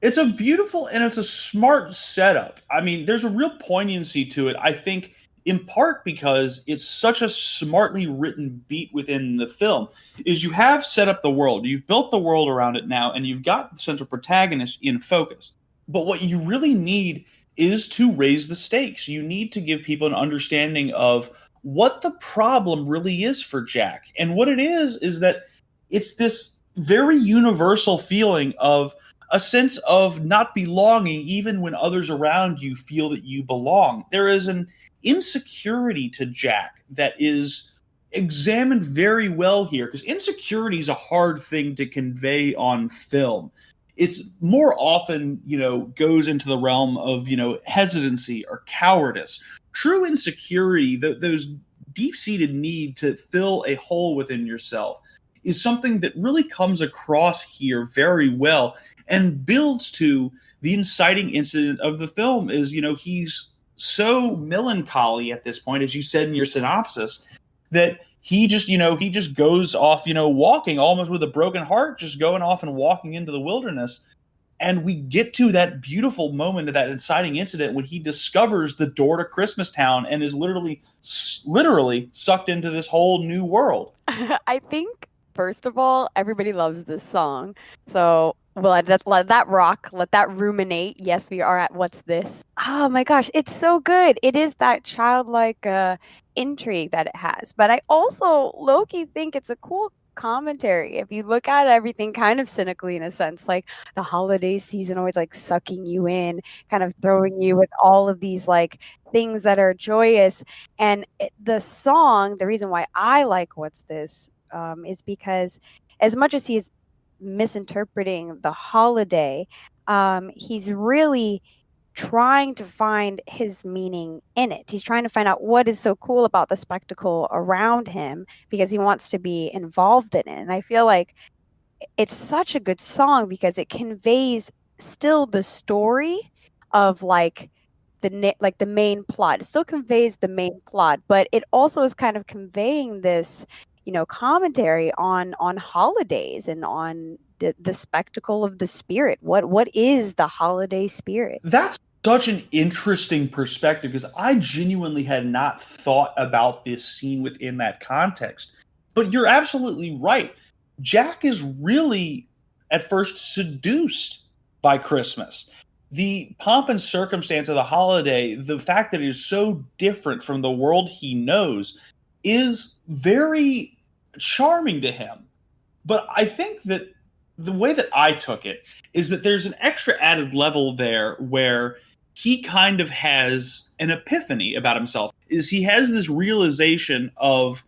It's a beautiful and it's a smart setup. I mean, there's a real poignancy to it, I think, in part because it's such a smartly written beat within the film. Is you have set up the world, you've built the world around it now, and you've got the central protagonist in focus. But what you really need is to raise the stakes. You need to give people an understanding of what the problem really is for Jack. And what it is that it's this very universal feeling of a sense of not belonging, even when others around you feel that you belong. There is an insecurity to Jack that is examined very well here, because insecurity is a hard thing to convey on film. It's more often, goes into the realm of, hesitancy or cowardice. True insecurity, those deep-seated need to fill a hole within yourself, is something that really comes across here very well and builds to the inciting incident of the film. Is, he's so melancholy at this point, as you said in your synopsis, that he just goes off, walking almost with a broken heart, just going off and walking into the wilderness. And we get to that beautiful moment of that inciting incident when he discovers the door to Christmas Town and is literally sucked into this whole new world.
I think, first of all, everybody loves this song. So let that rock, let that ruminate. Yes, we are at What's This? Oh my gosh, it's so good. It is that childlike intrigue that it has. But I also, low-key, think it's a cool commentary. If you look at everything kind of cynically in a sense, like the holiday season always like sucking you in, kind of throwing you with all of these like things that are joyous. And the song, the reason why I like What's This is because as much as he's misinterpreting the holiday, he's really trying to find his meaning in it. He's trying to find out what is so cool about the spectacle around him because he wants to be involved in it. And I feel like it's such a good song because it conveys still the story of like the main plot. It still conveys the main plot, but it also is kind of conveying this, commentary on holidays and on the spectacle of the spirit. What is the holiday spirit?
That's such an interesting perspective because I genuinely had not thought about this scene within that context. But you're absolutely right. Jack is really at first seduced by Christmas. The pomp and circumstance of the holiday, the fact that it is so different from the world he knows, is very charming to him. But I think that the way that I took it is that there's an extra added level there where he kind of has an epiphany about himself. He has this realization of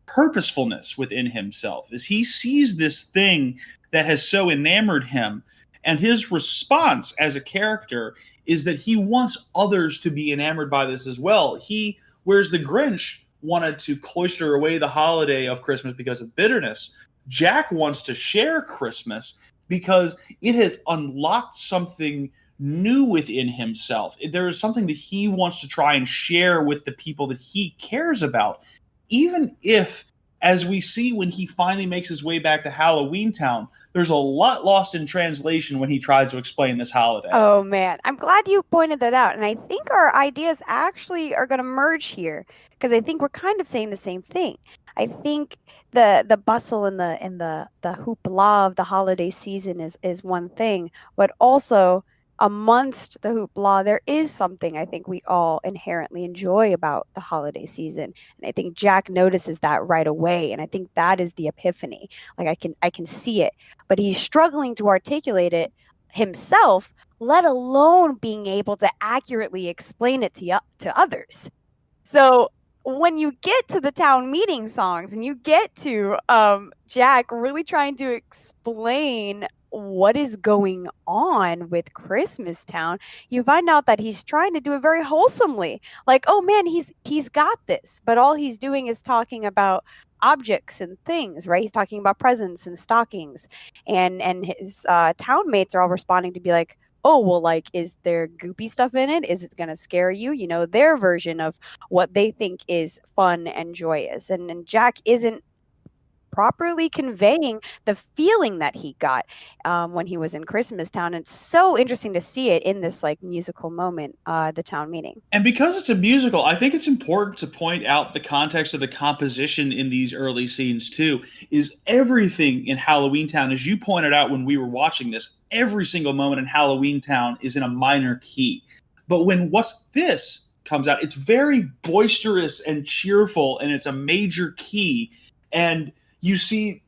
purposefulness within himself as he sees this thing that has so enamored him. And his response as a character is that he wants others to be enamored by this as well. Whereas the Grinch wanted to cloister away the holiday of Christmas because of bitterness, Jack wants to share Christmas because it has unlocked something new within himself. There is something that he wants to try and share with the people that he cares about. Even if, as we see when he finally makes his way back to Halloween Town, there's a lot lost in translation when he tries to explain this holiday.
Oh man, I'm glad you pointed that out. And I think our ideas actually are going to merge here because I think we're kind of saying the same thing. I think the bustle and the hoopla of the holiday season is one thing, but also amongst the hoopla, there is something I think we all inherently enjoy about the holiday season. And I think Jack notices that right away. And I think that is the epiphany. Like I can see it, but he's struggling to articulate it himself, let alone being able to accurately explain it to others. So when you get to the town meeting songs and you get to Jack really trying to explain what is going on with Christmas Town, you find out that he's trying to do it very wholesomely. Like, oh man, he's got this, but all he's doing is talking about objects and things, right? He's talking about presents and stockings, and his town mates are all responding to be like, oh, well, like, is there goopy stuff in it? Is it going to scare you? Their version of what they think is fun and joyous. And Jack isn't properly conveying the feeling that he got when he was in Christmas Town. It's so interesting to see it in this like musical moment, the town meeting.
And because it's a musical, I think it's important to point out the context of the composition in these early scenes too. Is everything in Halloween Town, as you pointed out when we were watching this, every single moment in Halloween Town is in a minor key. But when What's This comes out, it's very boisterous and cheerful, and it's a major key. And you see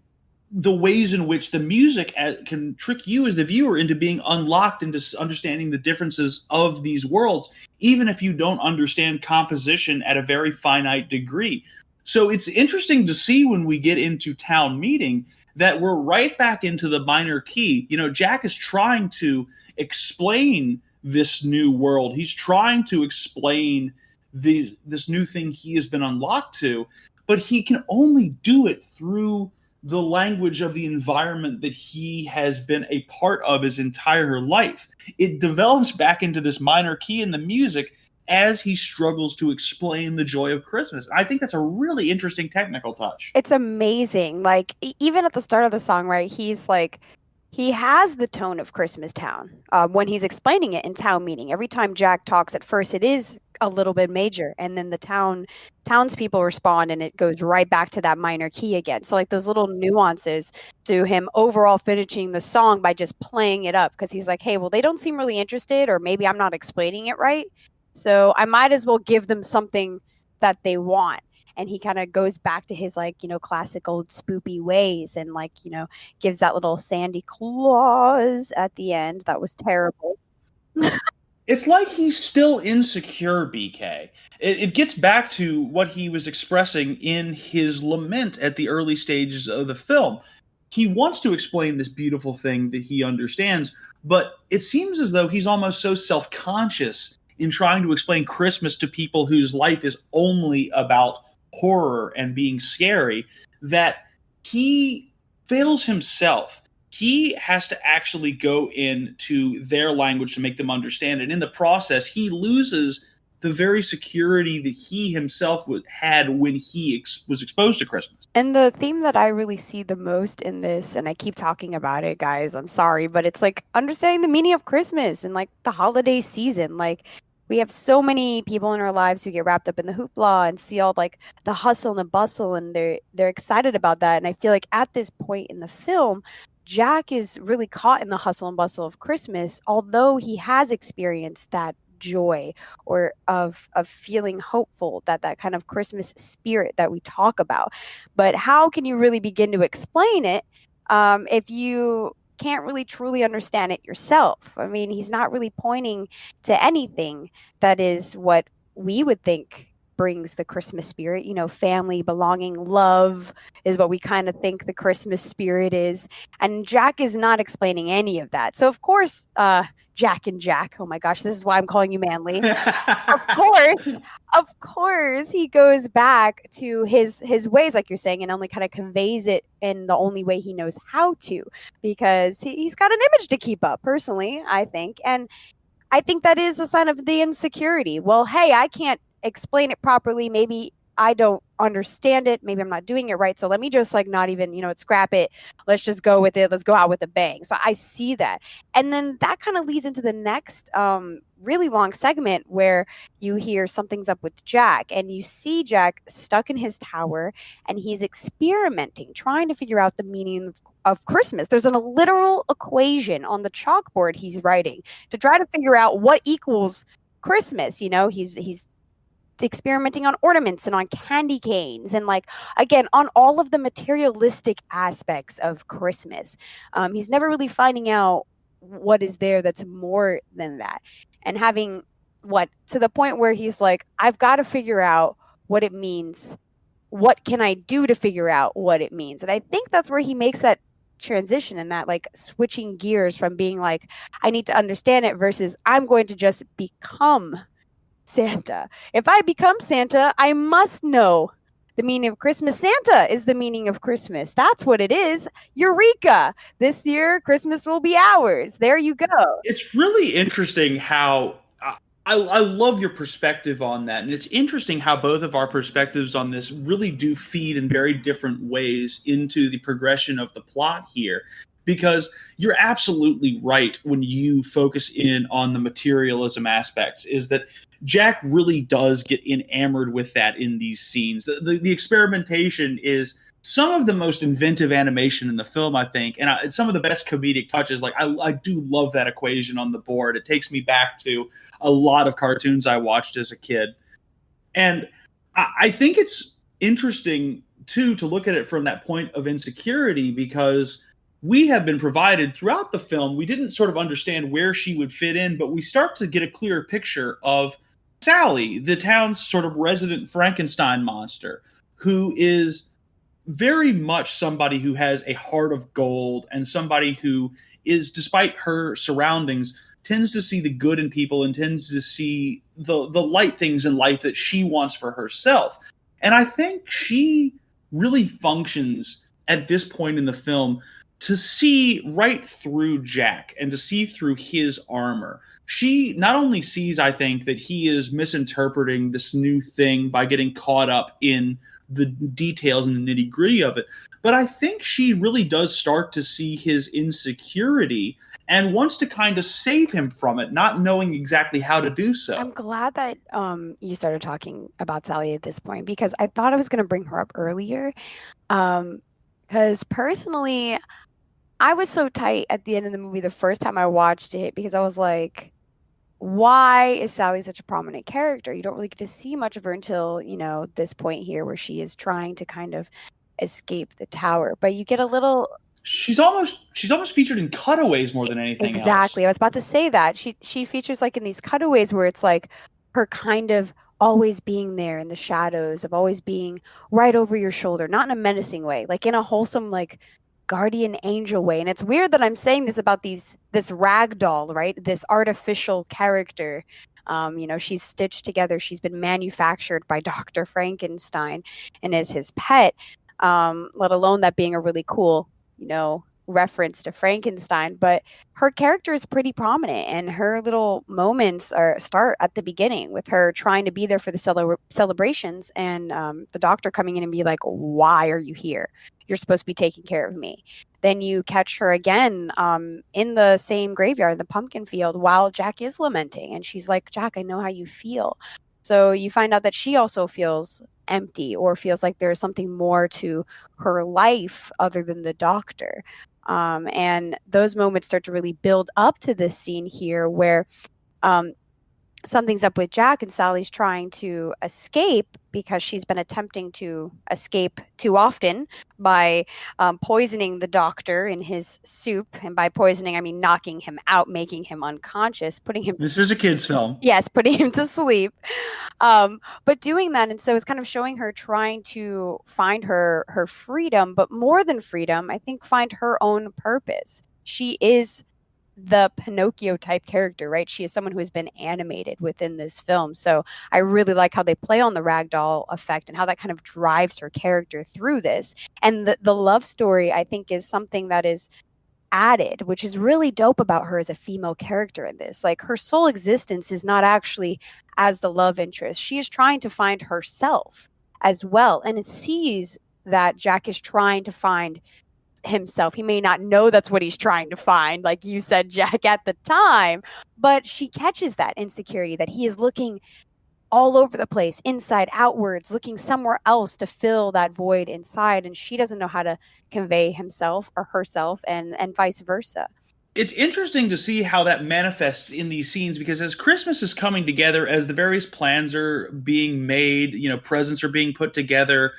the ways in which the music can trick you as the viewer into being unlocked into understanding the differences of these worlds, even if you don't understand composition at a very finite degree. So it's interesting to see when we get into town meeting that we're right back into the minor key. Jack is trying to explain this new world. He's trying to explain this new thing he has been unlocked to, but he can only do it through the language of the environment that he has been a part of his entire life. It develops back into this minor key in the music as he struggles to explain the joy of Christmas. I think that's a really interesting technical touch.
It's amazing. Like, even at the start of the song, right, he's like, he has the tone of Christmas Town when he's explaining it in town meeting. Every time Jack talks at first, it is a little bit major, and then the townspeople respond, and it goes right back to that minor key again. So like those little nuances to him overall finishing the song by just playing it up, because he's like, hey, well, they don't seem really interested, or maybe I'm not explaining it right, so I might as well give them something that they want. and he kind of goes back to his like, classic old spoopy ways, and like, gives that little Sandy Claus at the end. That was terrible.
It's like he's still insecure, BK. It gets back to what he was expressing in his lament at the early stages of the film. He wants to explain this beautiful thing that he understands, but it seems as though he's almost so self-conscious in trying to explain Christmas to people whose life is only about horror and being scary that he fails himself. He has to actually go into their language to make them understand it. In the process, he loses the very security that he himself had when he was exposed to Christmas.
And the theme that I really see the most in this, and I keep talking about it, guys, I'm sorry, but it's like understanding the meaning of Christmas and like the holiday season. Like, we have so many people in our lives who get wrapped up in the hoopla and see all like the hustle and the bustle, and they're excited about that. And I feel like at this point in the film, Jack is really caught in the hustle and bustle of Christmas, although he has experienced that joy or of feeling hopeful, that kind of Christmas spirit that we talk about. But how can you really begin to explain it if you can't really truly understand it yourself? I mean, he's not really pointing to anything that is what we would think brings the Christmas spirit. Family, belonging, love is what we kind of think the Christmas spirit is. And Jack is not explaining any of that. So, of course, Jack and Jack, oh my gosh, this is why I'm calling you Manly. Of course, he goes back to his ways, like you're saying, and only kind of conveys it in the only way he knows how to, because he's got an image to keep up, personally, I think. And I think that is a sign of the insecurity. Well, hey, I can't explain it properly. Maybe I don't understand it. Maybe I'm not doing it right. So let me just like not even, scrap it. Let's just go with it. Let's go out with a bang. So I see that. And then that kind of leads into the next really long segment where you hear something's up with Jack, and you see Jack stuck in his tower, and he's experimenting, trying to figure out the meaning of Christmas. There's a literal equation on the chalkboard he's writing to try to figure out what equals Christmas. He's experimenting on ornaments and on candy canes, and like, again, on all of the materialistic aspects of Christmas. He's never really finding out what is there that's more than that, and having to the point where he's like, I've got to figure out what it means. What can I do to figure out what it means? And I think that's where he makes that transition, and that like switching gears from being like, I need to understand it, versus I'm going to just become Santa. If I become Santa, I must know the meaning of Christmas. Santa is the meaning of Christmas. That's what it is. Eureka! This year, Christmas will be ours. There you go.
It's really interesting how I love your perspective on that. And it's interesting how both of our perspectives on this really do feed in very different ways into the progression of the plot here. Because you're absolutely right when you focus in on the materialism aspects, is that Jack really does get enamored with that in these scenes. The experimentation is some of the most inventive animation in the film, I think, and it's some of the best comedic touches. Like, I do love that equation on the board. It takes me back to a lot of cartoons I watched as a kid. And I think it's interesting, too, to look at it from that point of insecurity, because we have been provided throughout the film, we didn't sort of understand where she would fit in, but we start to get a clearer picture of Sally, the town's sort of resident Frankenstein monster, who is very much somebody who has a heart of gold, and somebody who is, despite her surroundings, tends to see the good in people and tends to see the light things in life that she wants for herself. And I think she really functions at this point in the film to see right through Jack and to see through his armor. She not only sees, I think, that he is misinterpreting this new thing by getting caught up in the details and the nitty-gritty of it, but I think she really does start to see his insecurity and wants to kind of save him from it, not knowing exactly how to do so.
I'm glad that you started talking about Sally at this point, because I thought I was going to bring her up earlier. Because personally, I was so tight at the end of the movie the first time I watched it, because I was like, why is Sally such a prominent character? You don't really get to see much of her until, this point here where she is trying to kind of escape the tower. But you get a little.
She's almost featured in cutaways more than anything else.
Exactly. I was about to say that. She features like in these cutaways where it's like her kind of always being there in the shadows, of always being right over your shoulder, not in a menacing way, like in a wholesome, like guardian angel way. And it's weird that I'm saying this about this rag doll, right? This artificial character. She's stitched together. She's been manufactured by Dr. Frankenstein and is his pet, let alone that being a really cool, reference to Frankenstein. But her character is pretty prominent, and her little moments start at the beginning with her trying to be there for the celebrations, and the doctor coming in and be like, why are you here? You're supposed to be taking care of me. Then you catch her again in the same graveyard, the pumpkin field, while Jack is lamenting, and she's like, Jack, I know how you feel. So you find out that she also feels empty, or feels like there's something more to her life other than the doctor. And those moments start to really build up to this scene here where something's up with Jack, and Sally's trying to escape because she's been attempting to escape too often by poisoning the doctor in his soup. And by poisoning, I mean knocking him out, making him unconscious, putting him...
This is a kid's film.
Yes, putting him to sleep. But doing that, and so it's kind of showing her trying to find her freedom, but more than freedom, I think find her own purpose. She is the Pinocchio type character, right? She is someone who has been animated within this film. So I really like how they play on the ragdoll effect and how that kind of drives her character through this. And the love story, I think, is something that is added, which is really dope about her as a female character in this. Like, her sole existence is not actually as the love interest. She is trying to find herself as well, and it sees that Jack is trying to find himself. He may not know that's what he's trying to find, like you said, Jack, at the time, but she catches that insecurity, that he is looking all over the place, inside outwards, looking somewhere else to fill that void inside, and she doesn't know how to convey himself or herself, and vice versa.
It's interesting to see how that manifests in these scenes, because as Christmas is coming together, as the various plans are being made, presents are being put together,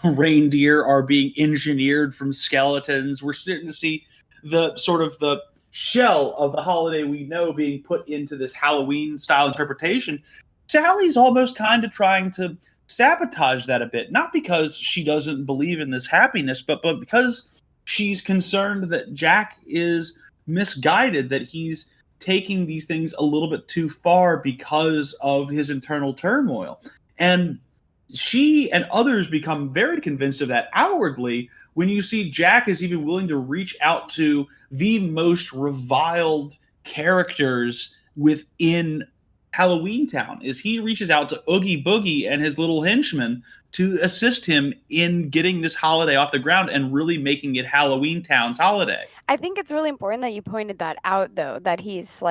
reindeer are being engineered from skeletons, we're starting to see the sort of the shell of the holiday we know being put into this Halloween style interpretation. Sally's almost kind of trying to sabotage that a bit, not because she doesn't believe in this happiness, but because she's concerned that Jack is misguided, that he's taking these things a little bit too far because of his internal turmoil. And she and others become very convinced of that outwardly when you see Jack is even willing to reach out to the most reviled characters within Halloween Town, is he reaches out to Oogie Boogie and his little henchmen to assist him in getting this holiday off the ground and really making it Halloween Town's holiday.
I think it's really important that you pointed that out, though, that he's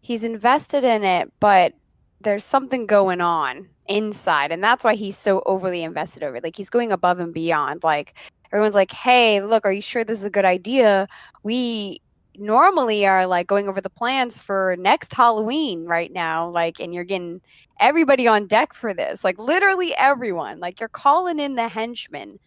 invested in it, but there's something going on inside, and that's why he's so overly invested over it. Like, he's going above and beyond. Like, everyone's like, hey, look, are you sure this is a good idea? We normally are like going over the plans for next Halloween right now, like, and you're getting everybody on deck for this, like literally everyone. Like, you're calling in the henchmen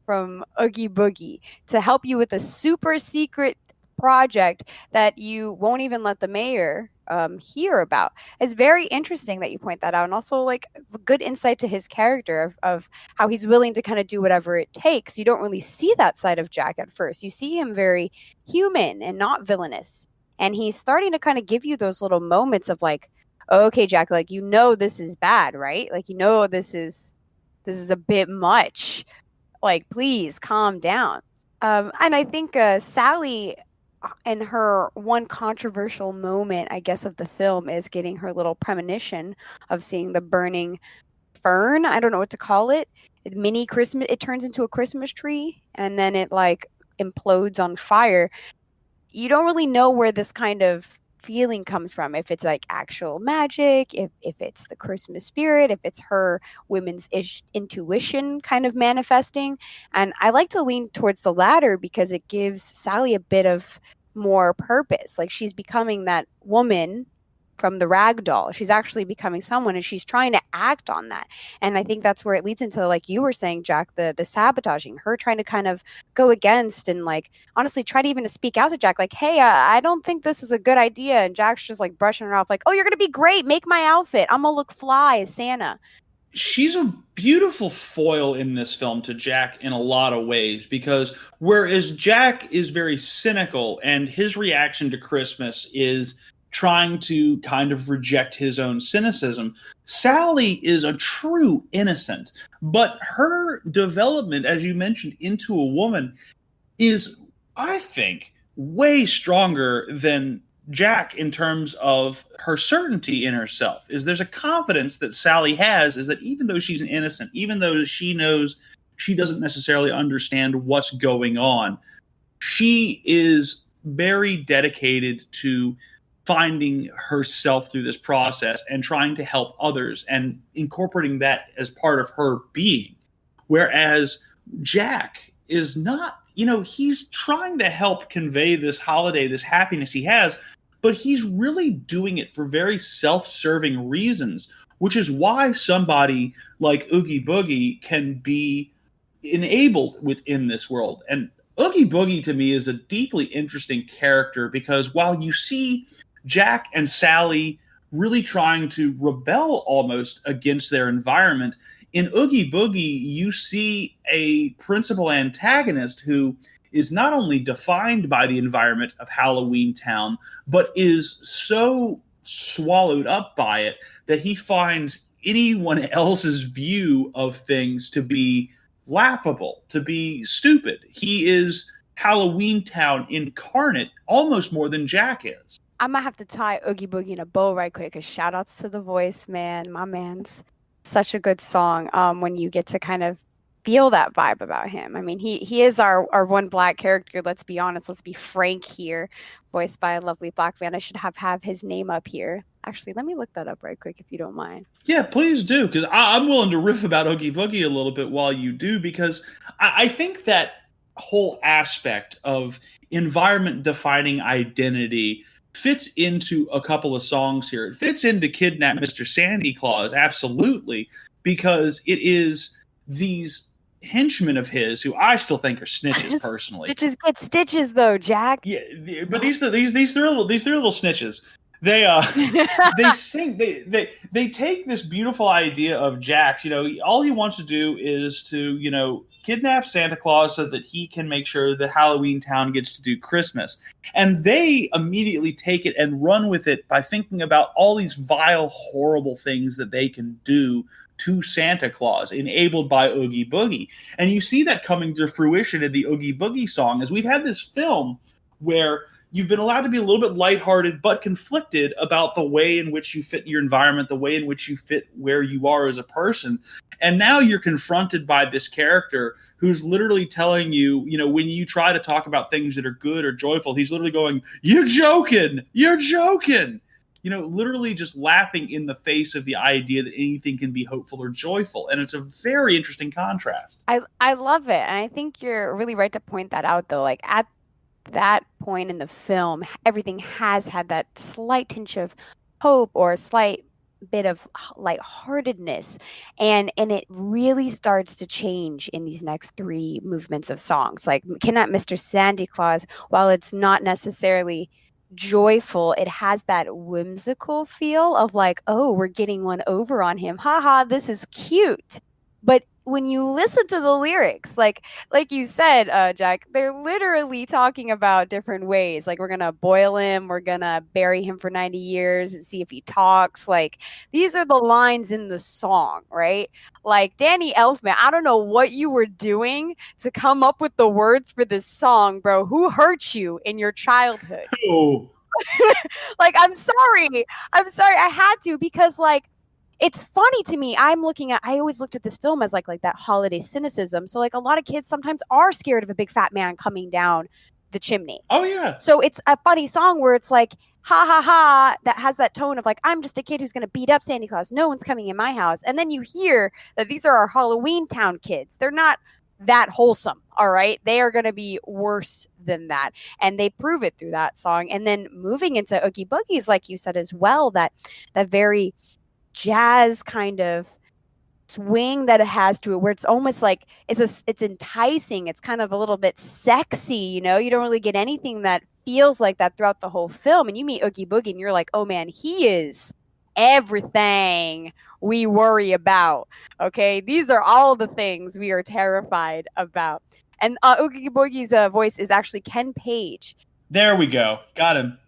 from Oogie Boogie to help you with a super secret project that you won't even let the mayor hear about. It's very interesting that you point that out, and also like a good insight to his character of how he's willing to kind of do whatever it takes. You don't really see that side of Jack at first. You see him very human and not villainous, and he's starting to kind of give you those little moments of like, okay, Jack, like, this is bad, right? Like, this is a bit much, like, please calm down. And I think Sally, and her one controversial moment, I guess, of the film is getting her little premonition of seeing the burning fern. I don't know what to call it. Mini Christmas. It turns into a Christmas tree, and then it like implodes on fire. You don't really know where this kind of feeling comes from. If it's like actual magic, if it's the Christmas spirit, if it's her women's intuition kind of manifesting. And I like to lean towards the latter because it gives Sally a bit of more purpose. Like, she's becoming that woman from the rag doll. She's actually becoming someone, and she's trying to act on that. And I think that's where it leads into, like you were saying, Jack, the sabotaging, her trying to kind of go against and like honestly try to even to speak out to Jack, like, hey, I don't think this is a good idea. And Jack's just like brushing her off, like, oh, you're gonna be great. Make my outfit. I'm gonna look fly as Santa.
She's a beautiful foil in this film to Jack in a lot of ways, because whereas Jack is very cynical and his reaction to Christmas is trying to kind of reject his own cynicism, Sally is a true innocent. But her development, as you mentioned, into a woman is, I think, way stronger than Jack in terms of her certainty in herself. Is there's a confidence that Sally has, is that even though she's an innocent, even though she knows she doesn't necessarily understand what's going on, she is very dedicated to finding herself through this process and trying to help others and incorporating that as part of her being. Whereas Jack is not, he's trying to help convey this holiday, this happiness he has, but he's really doing it for very self-serving reasons, which is why somebody like Oogie Boogie can be enabled within this world. And Oogie Boogie to me is a deeply interesting character, because while you see Jack and Sally really trying to rebel almost against their environment, in Oogie Boogie, you see a principal antagonist who is not only defined by the environment of Halloween Town, but is so swallowed up by it that he finds anyone else's view of things to be laughable, to be stupid. He is Halloween Town incarnate almost more than Jack is.
I'm gonna have to tie Oogie Boogie in a bow right quick, because shout outs to The Voice, man. My man's such a good song when you get to kind of feel that vibe about him. I mean, he is our one black character, let's be honest, let's be frank here, voiced by a lovely black man. I should have his name up here. Actually, let me look that up right quick if you don't mind.
Yeah, please do, because I'm willing to riff about Oogie Boogie a little bit while you do, because I think that whole aspect of environment-defining identity fits into a couple of songs here. It fits into Kidnap Mr. Sandy Claus, absolutely, because it is these henchmen of his who I still think are snitches personally.
Snitches get stitches though, Jack.
Yeah, but these three little snitches. They they sing, they take this beautiful idea of Jack's, all he wants to do is to, kidnap Santa Claus so that he can make sure that Halloween Town gets to do Christmas. And they immediately take it and run with it by thinking about all these vile, horrible things that they can do to Santa Claus, enabled by Oogie Boogie. And you see that coming to fruition in the Oogie Boogie song, as we've had this film where you've been allowed to be a little bit lighthearted but conflicted about the way in which you fit in your environment, the way in which you fit where you are as a person. And now you're confronted by this character who's literally telling you, when you try to talk about things that are good or joyful, he's literally going, "You're joking! You're joking!" Literally just laughing in the face of the idea that anything can be hopeful or joyful. And it's a very interesting contrast.
I love it. And I think you're really right to point that out, though. Like, at that point in the film, everything has had that slight tinge of hope or a slight bit of lightheartedness, and it really starts to change in these next three movements of songs. Like Kidnap Mr. Sandy Claus, while it's not necessarily joyful, it has that whimsical feel of like, oh, we're getting one over on him, haha, this is cute. But when you listen to the lyrics, like you said, Jack, they're literally talking about different ways. Like, we're going to boil him, we're going to bury him for 90 years and see if he talks. Like, these are the lines in the song, right? Like, Danny Elfman, I don't know what you were doing to come up with the words for this song, bro. Who hurt you in your childhood?
Oh.
Like, I'm sorry. I had to, because, like, it's funny to me. I always looked at this film as like that holiday cynicism. So like a lot of kids sometimes are scared of a big fat man coming down the chimney.
Oh yeah.
So it's a funny song where it's like, ha ha ha, that has that tone of like, I'm just a kid who's going to beat up Santa Claus. No one's coming in my house. And then you hear that these are our Halloween Town kids. They're not that wholesome. All right. They are going to be worse than that. And they prove it through that song. And then moving into Oogie Boogies, like you said as well, that very jazz kind of swing that it has to it, where it's almost like it's enticing. It's kind of a little bit sexy, you know. You don't really get anything that feels like that throughout the whole film. And you meet Oogie Boogie and you're like, oh man, he is everything we worry about. Okay, these are all the things we are terrified about. And Oogie Boogie's voice is actually Ken Page.
There we go, got him.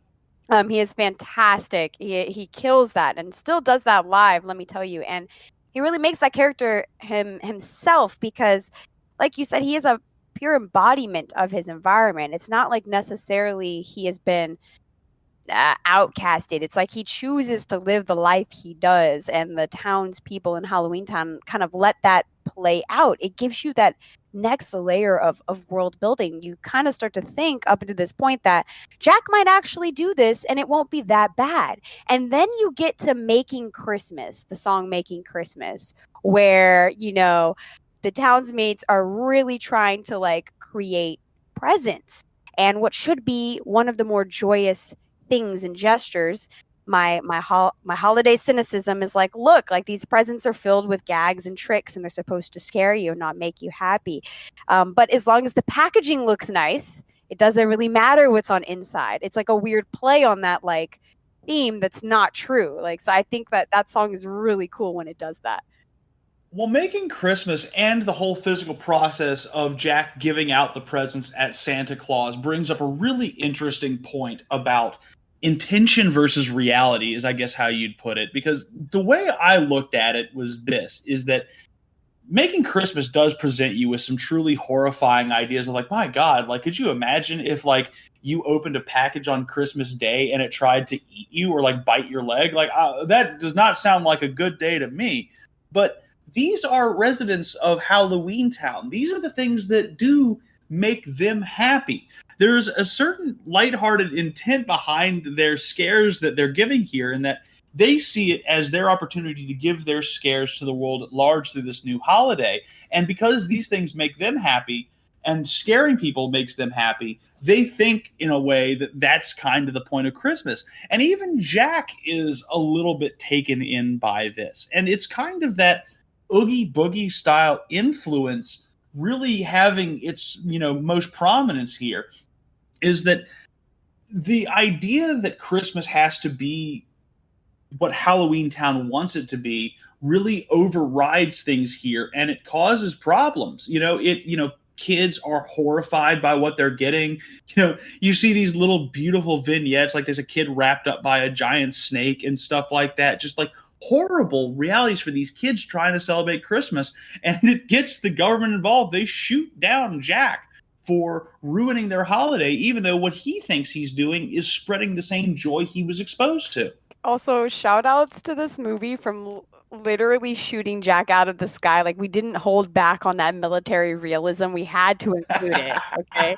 He is fantastic. He kills that and still does that live, let me tell you. And he really makes that character himself, because like you said, he is a pure embodiment of his environment. It's not like necessarily he has been outcasted. It's like he chooses to live the life he does, and the townspeople in Halloween Town kind of let that play out. It gives you that next layer of world building. You kind of start to think up until this point that Jack might actually do this and it won't be that bad. And then you get to Making Christmas, the song Making Christmas, where, you know, the townsmates are really trying to like create presents. And what should be one of the more joyous things and gestures, my holiday cynicism is like, look, like these presents are filled with gags and tricks and they're supposed to scare you and not make you happy. But as long as the packaging looks nice, it doesn't really matter what's on inside. It's like a weird play on that like theme that's not true. Like, so I think that song is really cool when it does that.
Well, Making Christmas and the whole physical process of Jack giving out the presents at Santa Claus brings up a really interesting point about intention versus reality, is I guess how you'd put it. Because the way I looked at it was this, is that Making Christmas does present you with some truly horrifying ideas of like, my God, like, could you imagine if like you opened a package on Christmas Day and it tried to eat you or like bite your leg? Like, that does not sound like a good day to me. But these are residents of Halloween Town. These are the things that do make them happy. There's a certain lighthearted intent behind their scares that they're giving here, and that they see it as their opportunity to give their scares to the world at large through this new holiday. And because these things make them happy and scaring people makes them happy, they think in a way that that's kind of the point of Christmas. And even Jack is a little bit taken in by this. And it's kind of that Oogie Boogie style influence really having its, you know, most prominence here, is that the idea that Christmas has to be what Halloween Town wants it to be really overrides things here, and it causes problems. Kids are horrified by what they're getting. You see these little beautiful vignettes, like there's a kid wrapped up by a giant snake and stuff like that, just like horrible realities for these kids trying to celebrate Christmas. And it gets the government involved. They shoot down Jack for ruining their holiday, even though what he thinks he's doing is spreading the same joy he was exposed to.
Also, shout outs to this movie from literally shooting Jack out of the sky. Like, we didn't hold back on that military realism. We had to include it. Okay.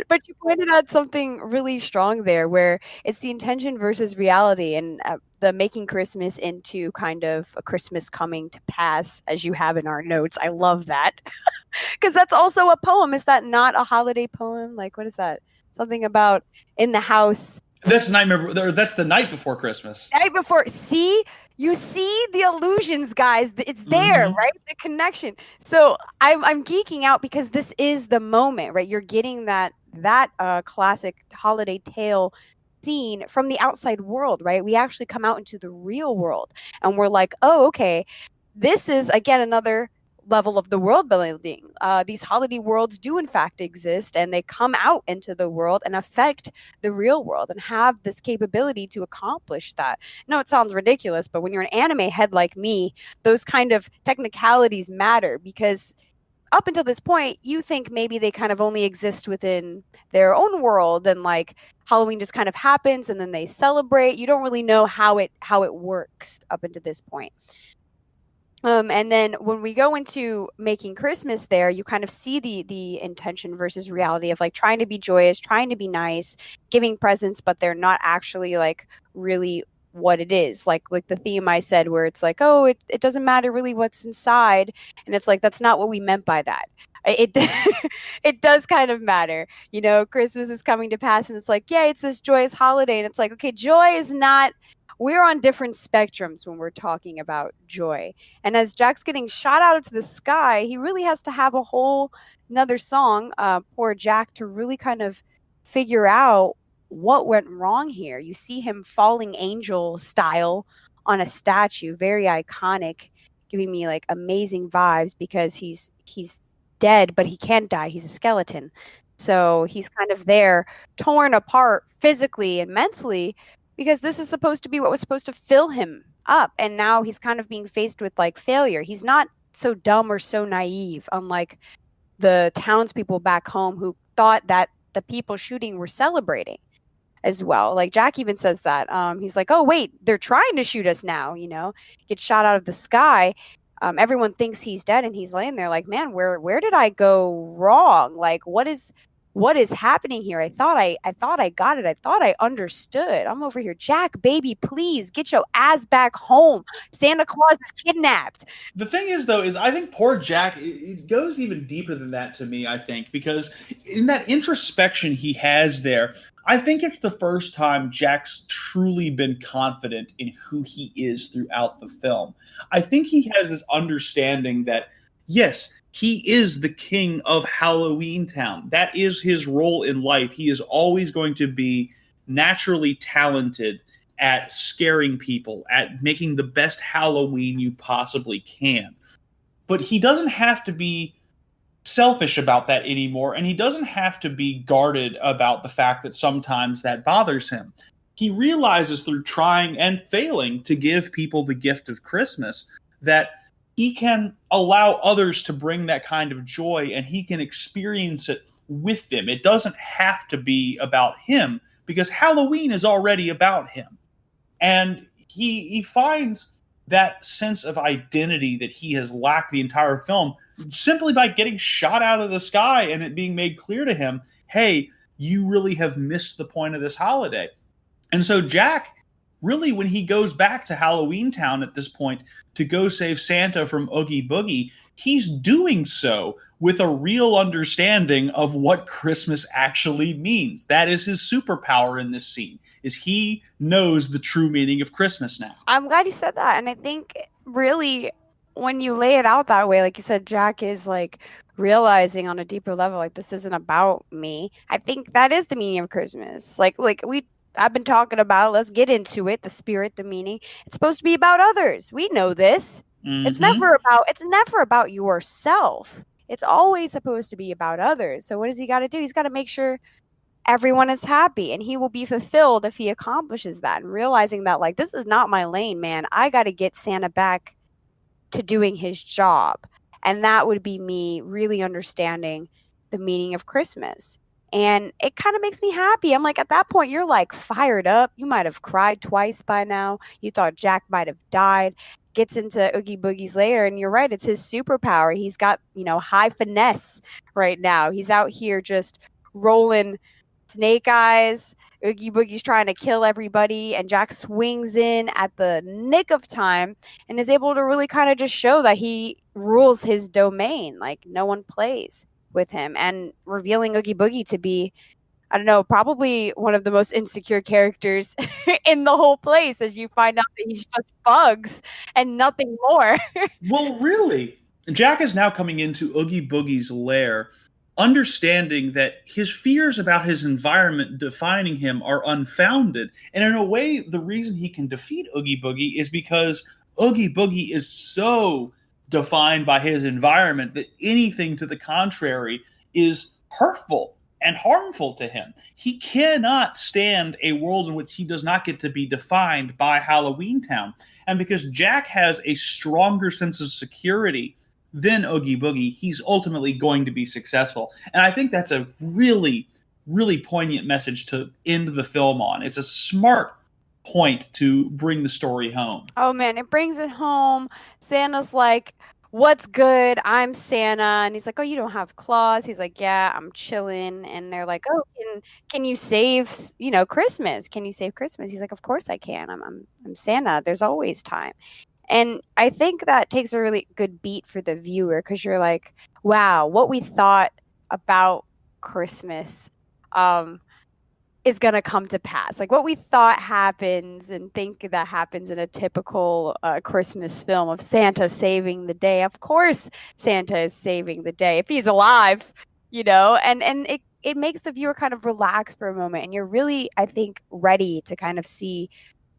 But you pointed out something really strong there, where it's the intention versus reality, and the making Christmas into kind of a Christmas coming to pass, as you have in our notes. I love that. Because that's also a poem. Is that not a holiday poem? Like, what is that? Something about in the house.
That's the night before Christmas.
Night before. See? You see the illusions, guys. It's there, right? The connection. So I'm geeking out because this is the moment, right? You're getting that classic holiday tale scene from the outside world, right? We actually come out into the real world, and we're like, oh, okay, this is again another level of the world building. These holiday worlds do in fact exist, and they come out into the world and affect the real world and have this capability to accomplish that. No, it sounds ridiculous, but when you're an anime head like me, those kind of technicalities matter, because up until this point, you think maybe they kind of only exist within their own world, and like Halloween just kind of happens and then they celebrate. You don't really know how it works up until this point. And then when we go into Making Christmas there, you kind of see the intention versus reality of like trying to be joyous, trying to be nice, giving presents, but they're not actually like really what it is. Like the theme I said, where it's like, oh, it doesn't matter really what's inside, and it's like that's not what we meant by that. It it does kind of matter, you know. Christmas is coming to pass, and it's like, yeah, it's this joyous holiday, and it's like, okay, joy is not. We're on different spectrums when we're talking about joy. And as Jack's getting shot out into the sky, he really has to have a whole another song, poor Jack, to really kind of figure out what went wrong here. You see him falling angel style on a statue, very iconic, giving me like amazing vibes because he's dead, but he can't die. He's a skeleton. So he's kind of there, torn apart physically and mentally, because this is supposed to be what was supposed to fill him up. And now he's kind of being faced with like failure. He's not so dumb or so naive, unlike the townspeople back home who thought that the people shooting were celebrating as well. Like Jack even says that. He's like, oh, wait, they're trying to shoot us now, you know, gets shot out of the sky. Everyone thinks he's dead, and he's laying there like, man, where did I go wrong? Like, what is happening here? I thought I got it. I thought I understood. I'm over here. Jack, baby, please get your ass back home. Santa Claus is kidnapped.
The thing is, though, is I think poor Jack, it goes even deeper than that to me, I think, because in that introspection he has there, I think it's the first time Jack's truly been confident in who he is throughout the film. I think he has this understanding that, yes, he is the king of Halloween Town. That is his role in life. He is always going to be naturally talented at scaring people, at making the best Halloween you possibly can. But he doesn't have to be selfish about that anymore, and he doesn't have to be guarded about the fact that sometimes that bothers him. He realizes through trying and failing to give people the gift of Christmas that he can allow others to bring that kind of joy, and he can experience it with them. It doesn't have to be about him, because Halloween is already about him. And he finds that sense of identity that he has lacked the entire film simply by getting shot out of the sky and it being made clear to him, hey, you really have missed the point of this holiday. And so Jack, really, when he goes back to Halloween Town at this point to go save Santa from Oogie Boogie, he's doing so with a real understanding of what Christmas actually means. That is his superpower in this scene, is he knows the true meaning of Christmas now.
I'm glad you said that. And I think really when you lay it out that way, like you said, Jack is like realizing on a deeper level, like, this isn't about me. I think that is the meaning of Christmas. I've been talking about, let's get into it, the spirit, the meaning. It's supposed to be about others. We know this. Mm-hmm. It's never about yourself. It's always supposed to be about others. So what does he got to do? He's got to make sure everyone is happy, and he will be fulfilled if he accomplishes that, and realizing that, like, this is not my lane, man. I got to get Santa back to doing his job. And that would be me really understanding the meaning of Christmas. And it kind of makes me happy. I'm like, at that point, you're like fired up. You might have cried twice by now. You thought Jack might have died. Gets into Oogie Boogie's lair, and you're right, it's his superpower. He's got, high finesse right now. He's out here just rolling snake eyes. Oogie Boogie's trying to kill everybody, and Jack swings in at the nick of time and is able to really kind of just show that he rules his domain. Like, no one plays with him, and revealing Oogie Boogie to be, I don't know, probably one of the most insecure characters in the whole place, as you find out that he's just bugs and nothing more.
Well, really, Jack is now coming into Oogie Boogie's lair, understanding that his fears about his environment defining him are unfounded. And in a way, the reason he can defeat Oogie Boogie is because Oogie Boogie is so defined by his environment that anything to the contrary is hurtful and harmful to him. He cannot stand a world in which he does not get to be defined by Halloween Town. And because Jack has a stronger sense of security than Oogie Boogie, he's ultimately going to be successful. And I think that's a really, really poignant message to end the film on. It's a smart point to bring the story home.
Oh man, it brings it home. Santa's like, what's good? I'm Santa. And he's like, oh, you don't have claws. He's like, yeah, I'm chilling. And they're like, oh, can you save, Christmas? Can you save Christmas? He's like, of course I can. I'm Santa. There's always time. And I think that takes a really good beat for the viewer because you're like, wow, what we thought about Christmas is going to come to pass. Like what we thought happens and think that happens in a typical Christmas film of Santa saving the day. Of course, Santa is saving the day if he's alive, and it makes the viewer kind of relax for a moment. And you're really, I think, ready to kind of see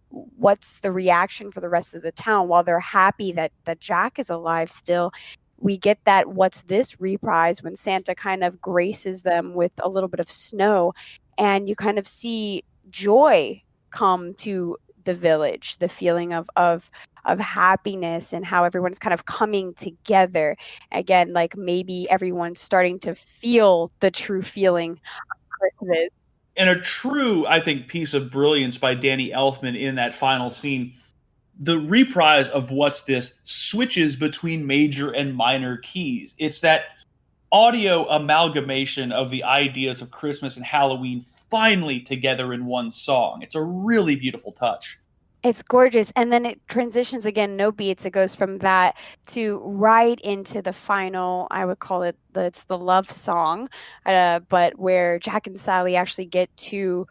what's the reaction for the rest of the town while they're happy that Jack is alive still. We get that what's this reprise when Santa kind of graces them with a little bit of snow, and you kind of see joy come to the village, the feeling of happiness and how everyone's kind of coming together again, like maybe everyone's starting to feel the true feeling of Christmas.
And a true, I think, piece of brilliance by Danny Elfman in that final scene. The reprise of What's This switches between major and minor keys. It's that audio amalgamation of the ideas of Christmas and Halloween finally together in one song. It's a really beautiful touch.
It's gorgeous. And then it transitions again, no beats. It goes from that to right into the final, I would call it, it's the love song, but where Jack and Sally actually get to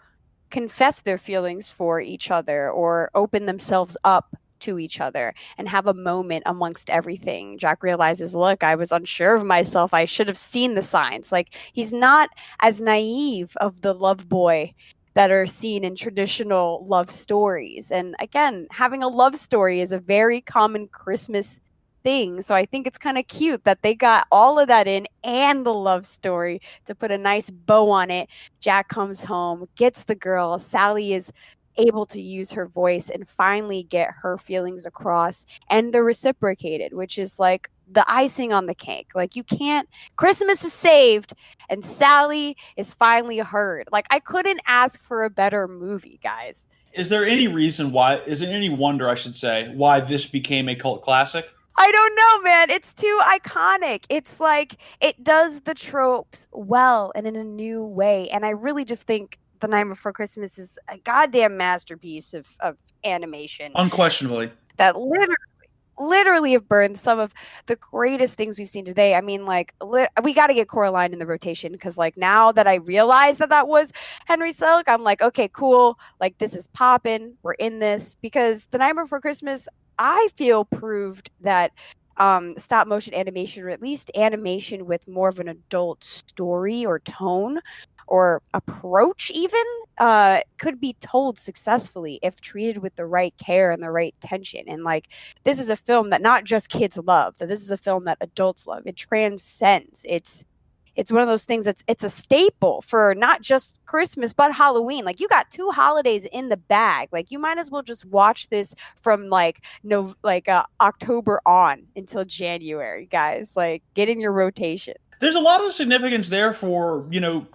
confess their feelings for each other or open themselves up to each other and have a moment amongst everything. Jack realizes, look, I was unsure of myself. I should have seen the signs. Like, he's not as naive of the love boy that are seen in traditional love stories. And again, having a love story is a very common Christmas thing. So I think it's kind of cute that they got all of that in and the love story to put a nice bow on it. Jack comes home, gets the girl. Sally is able to use her voice and finally get her feelings across, and they're reciprocated, which is like the icing on the cake. Like, you can't, Christmas is saved and Sally is finally heard. Like, I couldn't ask for a better movie, guys.
Is there any wonder, I should say, why this became a cult classic?
I don't know, man. It's too iconic. It's like, it does the tropes well and in a new way. And I really just think The Night Before Christmas is a goddamn masterpiece of animation.
Unquestionably.
That literally have burned some of the greatest things we've seen today. I mean, like, we got to get Coraline in the rotation because, like, now that I realize that was Henry Selick, I'm like, okay, cool. Like, this is popping. We're in this. Because The Night Before Christmas, I feel, proved that stop motion animation, or at least animation with more of an adult story or tone or approach even, could be told successfulone if treated with the right care and the right tension. And like, this is a film that not just kids love, that this is a film that adults love. It transcends. It's one of those things it's a staple for not just Christmas but Halloween. Like, you got 2 holidays in the bag. Like, you might as well just watch this from October on until January, guys. Like, get in your rotation.
There's a lot of significance there for,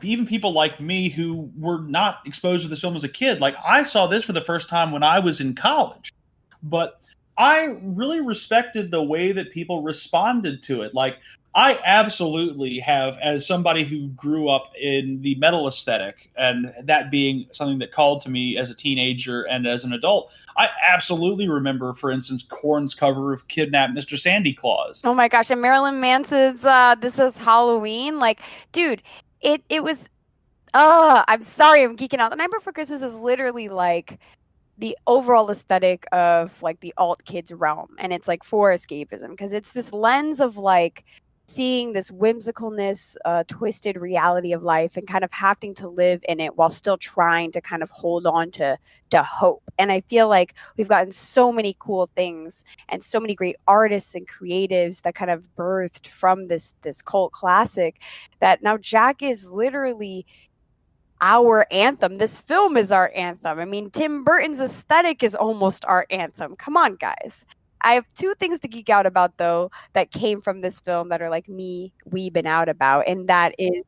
even people like me who were not exposed to this film as a kid. Like, I saw this for the first time when I was in college, but I really respected the way that people responded to it. Like, I absolutely have, as somebody who grew up in the metal aesthetic, and that being something that called to me as a teenager and as an adult, I absolutely remember, for instance, Korn's cover of Kidnap Mr. Sandy Claus.
Oh my gosh, and Marilyn Manson's This Is Halloween. Like, dude, it was, I'm sorry, I'm geeking out. The Night Before Christmas is literally like the overall aesthetic of like the alt kids realm, and it's like for escapism because it's this lens of like seeing this whimsicalness, twisted reality of life and kind of having to live in it while still trying to kind of hold on to hope. And I feel like we've gotten so many cool things and so many great artists and creatives that kind of birthed from this cult classic that now Jack is literally our anthem. This film is our anthem. I mean, Tim Burton's aesthetic is almost our anthem. Come on, guys. I have 2 things to geek out about, though, that came from this film that are like me weebing out about. And that is,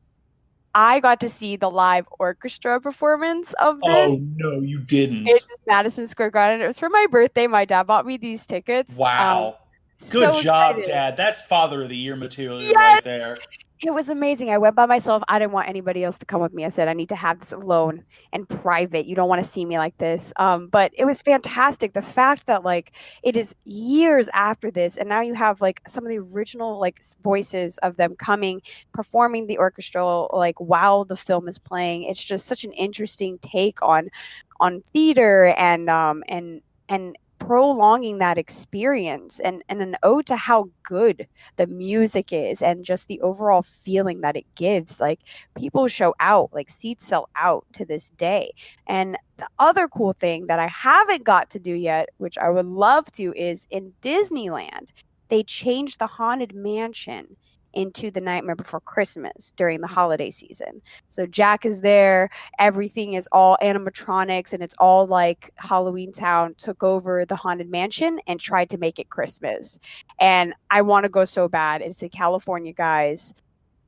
I got to see the live orchestra performance of this.
Oh, no, you didn't.
In Madison Square Garden. It was for my birthday. My dad bought me these tickets.
Wow. Good
So
job,
excited.
Dad. That's Father of the Year material
Yes!
right there.
It was amazing. I went by myself. I didn't want anybody else to come with me. I said, I need to have this alone and private. You don't want to see me like this. But it was fantastic. The fact that like it is years after this, and now you have like some of the original like voices of them coming, performing the orchestral like while the film is playing. It's just such an interesting take on theater and prolonging that experience and an ode to how good the music is and just the overall feeling that it gives. Like people show out, like seats sell out to this day. And the other cool thing that I haven't got to do yet, which I would love to, is in Disneyland they changed the Haunted Mansion into the Nightmare Before Christmas during the holiday season. So Jack is there, everything is all animatronics, and it's all like Halloween Town took over the Haunted Mansion and tried to make it Christmas. And I want to go so bad. It's in California, guys.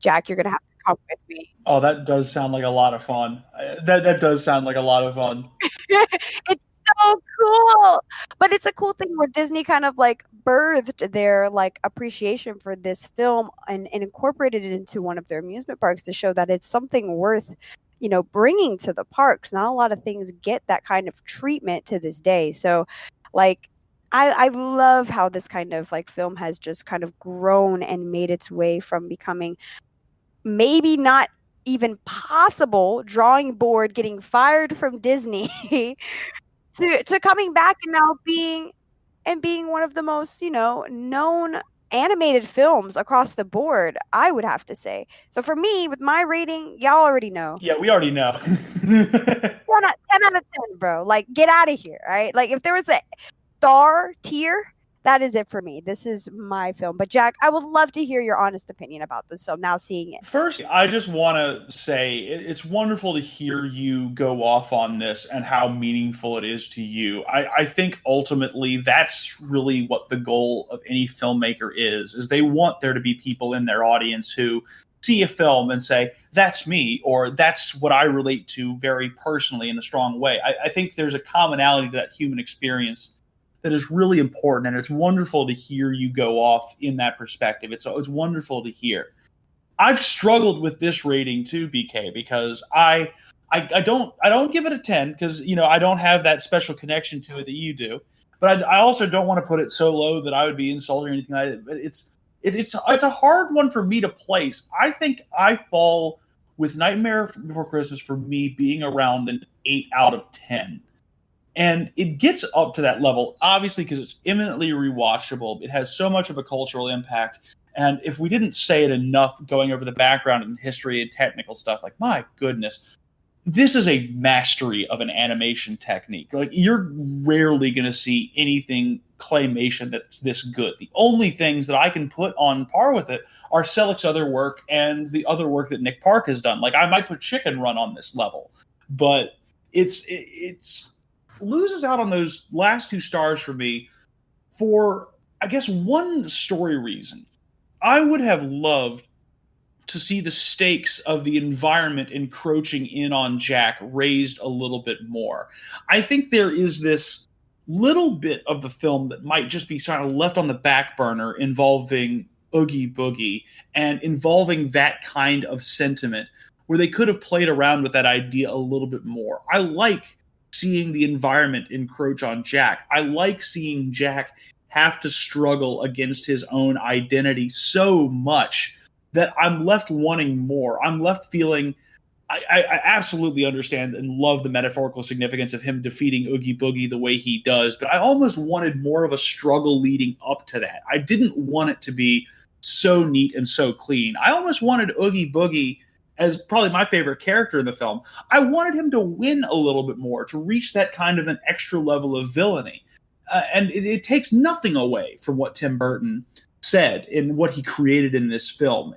Jack, you're gonna have to come with me.
Oh, that does sound like a lot of fun. That does sound like a lot of fun.
It's so cool. But it's a cool thing where Disney kind of like birthed their like appreciation for this film and incorporated it into one of their amusement parks to show that it's something worth, you know, bringing to the parks. Not a lot of things get that kind of treatment to this day. So like I love how this kind of like film has just kind of grown and made its way from becoming maybe not even possible drawing board, getting fired from Disney to coming back and now being one of the most, you know, known animated films across the board, I would have to say. So for me, with my rating, y'all already know.
Yeah, we already know.
10 out of 10, bro. Like, get out of here, right? Like, if there was a star tier, that is it for me. This is my film. But Jack, I would love to hear your honest opinion about this film now seeing it.
First, I just want to say it's wonderful to hear you go off on this and how meaningful it is to you. I think ultimately that's really what the goal of any filmmaker is they want there to be people in their audience who see a film and say, that's me, or that's what I relate to very personally in a strong way. I think there's a commonality to that human experience that is really important, and it's wonderful to hear you go off in that perspective. It's wonderful to hear. I've struggled with this rating too, BK, because I don't give it a 10 because, you know, I don't have that special connection to it that you do. But I also don't want to put it so low that I would be insulting or anything like that. But it's a hard one for me to place. I think I fall with Nightmare Before Christmas for me being around an 8 out of 10. And it gets up to that level, obviously, because it's eminently rewatchable. It has so much of a cultural impact. And if we didn't say it enough going over the background and history and technical stuff, like, my goodness, this is a mastery of an animation technique. Like, you're rarely going to see anything claymation that's this good. The only things that I can put on par with it are Selick's other work and the other work that Nick Park has done. Like, I might put Chicken Run on this level, but it's loses out on those last 2 stars for me for, I guess, one story reason. I would have loved to see the stakes of the environment encroaching in on Jack raised a little bit more. I think there is this little bit of the film that might just be sort of left on the back burner involving Oogie Boogie and involving that kind of sentiment where they could have played around with that idea a little bit more. I like seeing the environment encroach on Jack. I like seeing Jack have to struggle against his own identity so much that I'm left wanting more. I'm left feeling I absolutely understand and love the metaphorical significance of him defeating Oogie Boogie the way he does, but I almost wanted more of a struggle leading up to that. I didn't want it to be so neat and so clean. I almost wanted Oogie Boogie as probably my favorite character in the film. I wanted him to win a little bit more, to reach that kind of an extra level of villainy. And it takes nothing away from what Tim Burton said in what he created in this film.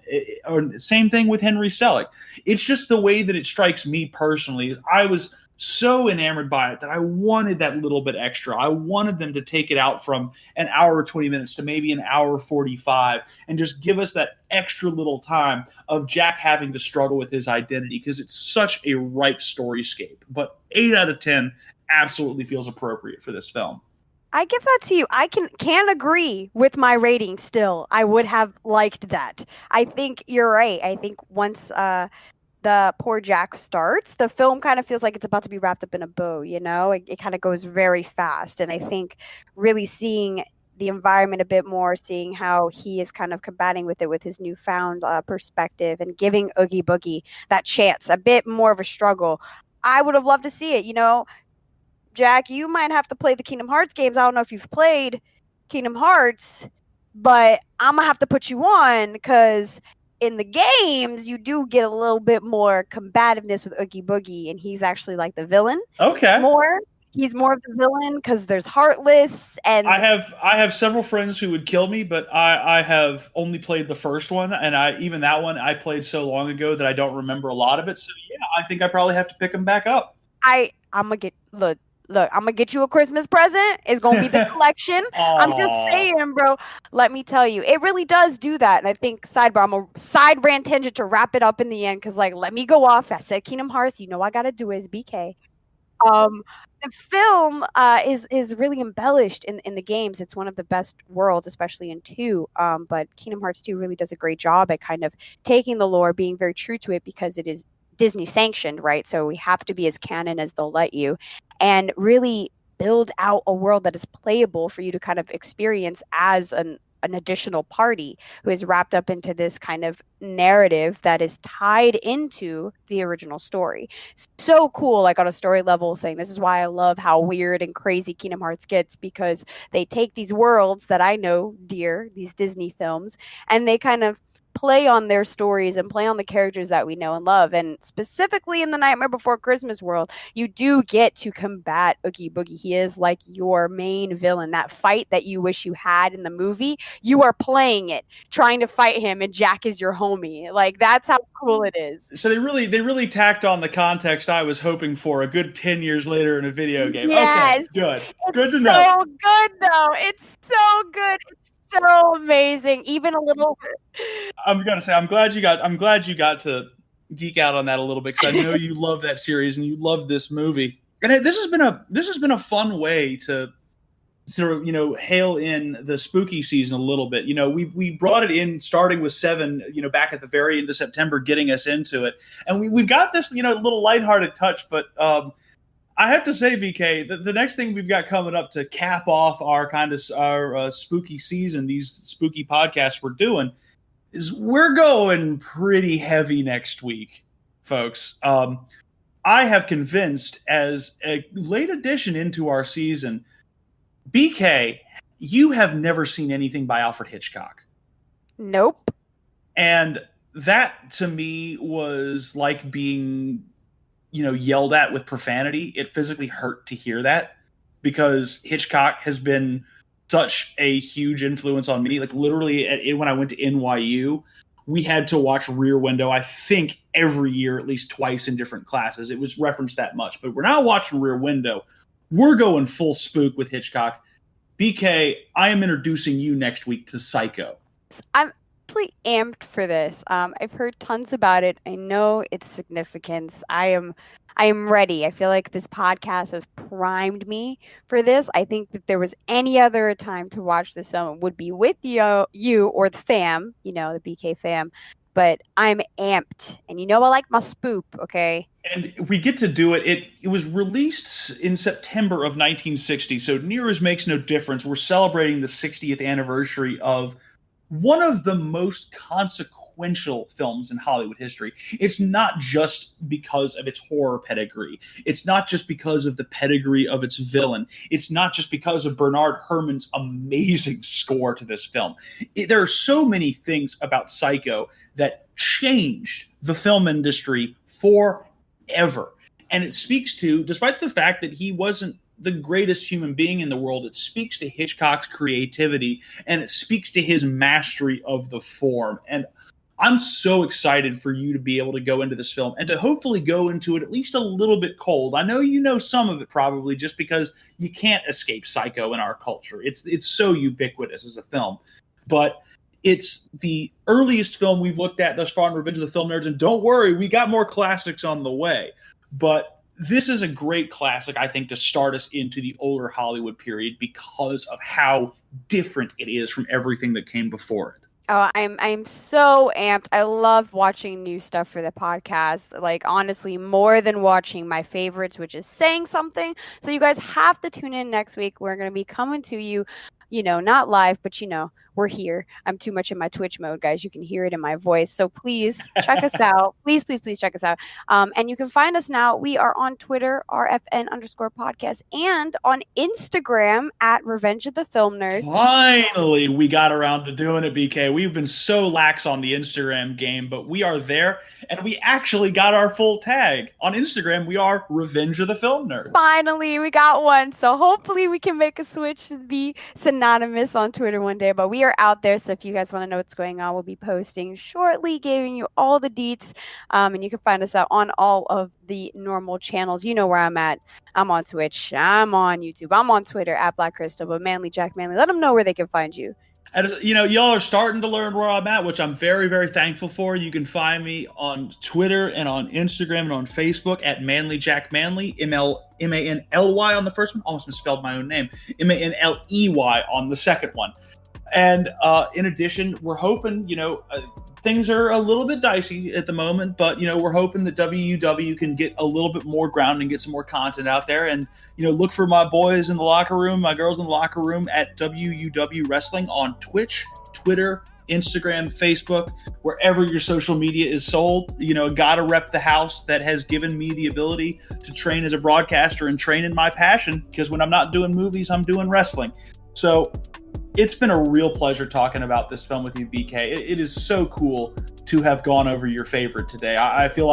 Same thing with Henry Selick. It's just the way that it strikes me personally. I was so enamored by it that I wanted that little bit extra. I wanted them to take it out from an hour 20 minutes to maybe an hour 45 and just give us that extra little time of Jack having to struggle with his identity, because it's such a ripe storyscape. But 8 out of 10 absolutely feels appropriate for this film.
I give that to you. I can agree with my rating still. I would have liked that. I think you're right. I think once the poor Jack starts, the film kind of feels like it's about to be wrapped up in a bow, you know? It kind of goes very fast. And I think really seeing the environment a bit more, seeing how he is kind of combating with it with his newfound perspective and giving Oogie Boogie that chance, a bit more of a struggle. I would have loved to see it, you know? Jack, you might have to play the Kingdom Hearts games. I don't know if you've played Kingdom Hearts, but I'm going to have to put you on because in the games, you do get a little bit more combativeness with Oogie Boogie, and he's actually like the villain.
Okay.
More. He's more of the villain because there's Heartless, and
I have several friends who would kill me, but I have only played the first one, and even that one I played so long ago that I don't remember a lot of it. So yeah, I think I probably have to pick them back up.
I'm gonna get Look, I'm gonna get you a Christmas present. It's gonna be the collection. I'm just saying, bro. Let me tell you, it really does do that. And I think sidebar, I'm a side rant tangent to wrap it up in the end, because like, let me go off. I said Kingdom Hearts. You know, I gotta do it as BK. The film is really embellished in the games. It's one of the best worlds, especially in 2. But Kingdom Hearts 2 really does a great job at kind of taking the lore, being very true to it because it is Disney sanctioned, right? So we have to be as canon as they'll let you, and really build out a world that is playable for you to kind of experience as an additional party who is wrapped up into this kind of narrative that is tied into the original story. So cool, like on a story level thing. This is why I love how weird and crazy Kingdom Hearts gets, because they take these worlds that I know dear, these Disney films, and they kind of play on their stories and play on the characters that we know and love. And specifically in the Nightmare Before Christmas world, you do get to combat Oogie Boogie. He is like your main villain. That fight that you wish you had in the movie, you are playing it, trying to fight him, and Jack is your homie. Like, that's how cool it is.
So they really tacked on the context I was hoping for a good 10 years later in a video game.
Yes.
Okay, good.
It's
Good to
so
know.
good, though. It's so good. It's so amazing. Even a little
I'm gonna say I'm glad you got to geek out on that a little bit, because I know you love that series and you love this movie. And this has been a fun way to sort of, you know, hail in the spooky season a little bit. You know, we brought it in starting with 7, you know, back at the very end of September, getting us into it, and we've got this, you know, little lighthearted touch, but I have to say, BK, the next thing we've got coming up to cap off our kind of our spooky season, these spooky podcasts we're doing, is we're going pretty heavy next week, folks. I have convinced, as a late addition into our season, BK, you have never seen anything by Alfred Hitchcock.
Nope.
And that to me was like being, you know, yelled at with profanity. It physically hurt to hear that, because Hitchcock has been such a huge influence on me. Like literally when I went to NYU, we had to watch Rear Window, I think every year, at least twice in different classes. It was referenced that much, but we're not watching Rear Window. We're going full spook with Hitchcock. BK, I am introducing you next week to Psycho.
I'm really amped for this. I've heard tons about it. I know its significance. I am ready. I feel like this podcast has primed me for this. I think that there was any other time to watch this film, it would be with you or the fam, you know, the BK fam. But I'm amped, and you know I like my spook, okay?
And we get to do it. It was released in September of 1960, so near as makes no difference. We're celebrating the 60th anniversary of one of the most consequential films in Hollywood history. It's not just because of its horror pedigree. It's not just because of the pedigree of its villain. It's not just because of Bernard Herrmann's amazing score to this film. There are so many things about Psycho that changed the film industry forever. And it speaks to, despite the fact that he wasn't the greatest human being in the world, it speaks to Hitchcock's creativity, and it speaks to his mastery of the form. And I'm so excited for you to be able to go into this film and to hopefully go into it at least a little bit cold. I know you know some of it probably, just because you can't escape Psycho in our culture. It's so ubiquitous as a film. But it's the earliest film we've looked at thus far in Revenge of the Film Nerds, and don't worry, we got more classics on the way. But this is a great classic, I think, to start us into the older Hollywood period because of how different it is from everything that came before it.
Oh, I'm so amped. I love watching new stuff for the podcast. Like, honestly, more than watching my favorites, which is saying something. So you guys have to tune in next week. We're going to be coming to you, not live, but we're here. I'm too much in my Twitch mode, guys. You can hear it in my voice. So please check us out. Please check us out. And you can find us now. We are on Twitter, RFN_podcast, and on Instagram at Revenge of the Film Nerds.
Finally, we got around to doing it, BK. We've been so lax on the Instagram game, but we are there, and we actually got our full tag. On Instagram, we are Revenge of the Film Nerds.
Finally, we got one. So hopefully we can make a switch and be synonymous on Twitter one day. But we are out there, so if you guys want to know what's going on, we'll be posting shortly, giving you all the deets. And you can find us out on all of the normal channels. You know where I'm at. I'm on Twitch. I'm on YouTube. I'm on Twitter at Black Crystal. But Manly Jack Manly, let them know where they can find you.
And, y'all are starting to learn where I'm at, which I'm very, very thankful for. You can find me on Twitter and on Instagram and on Facebook at Manly Jack Manly, M-A-N-L-Y on the first one. Almost misspelled my own name. M-A-N-L-E-Y on the second one. And in addition, we're hoping, things are a little bit dicey at the moment, but, we're hoping that WUW can get a little bit more ground and get some more content out there. And, look for my boys in the locker room, my girls in the locker room at WUW Wrestling on Twitch, Twitter, Instagram, Facebook, wherever your social media is sold. Gotta rep the house that has given me the ability to train as a broadcaster and train in my passion, because when I'm not doing movies, I'm doing wrestling. So it's been a real pleasure talking about this film with you, BK. It is so cool to have gone over your favorite today. I feel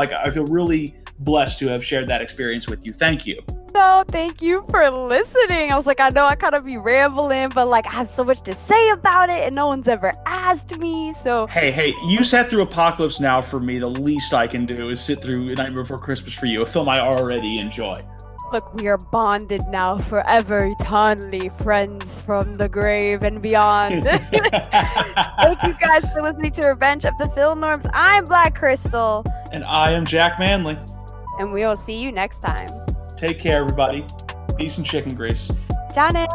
really blessed to have shared that experience with you. Thank you.
No, thank you for listening. I was like, I know I kind of be rambling, but I have so much to say about it, and no one's ever asked me. So
hey, you sat through Apocalypse Now for me. The least I can do is sit through Nightmare Before Christmas for you, a film I already enjoy.
Look, we are bonded now forever, eternally, friends from the grave and beyond. Thank you guys for listening to Revenge of the Film Norms. I'm Black Crystal.
And I am Jack Manley.
And we will see you next time.
Take care, everybody. Peace and chicken grease.
Johnny!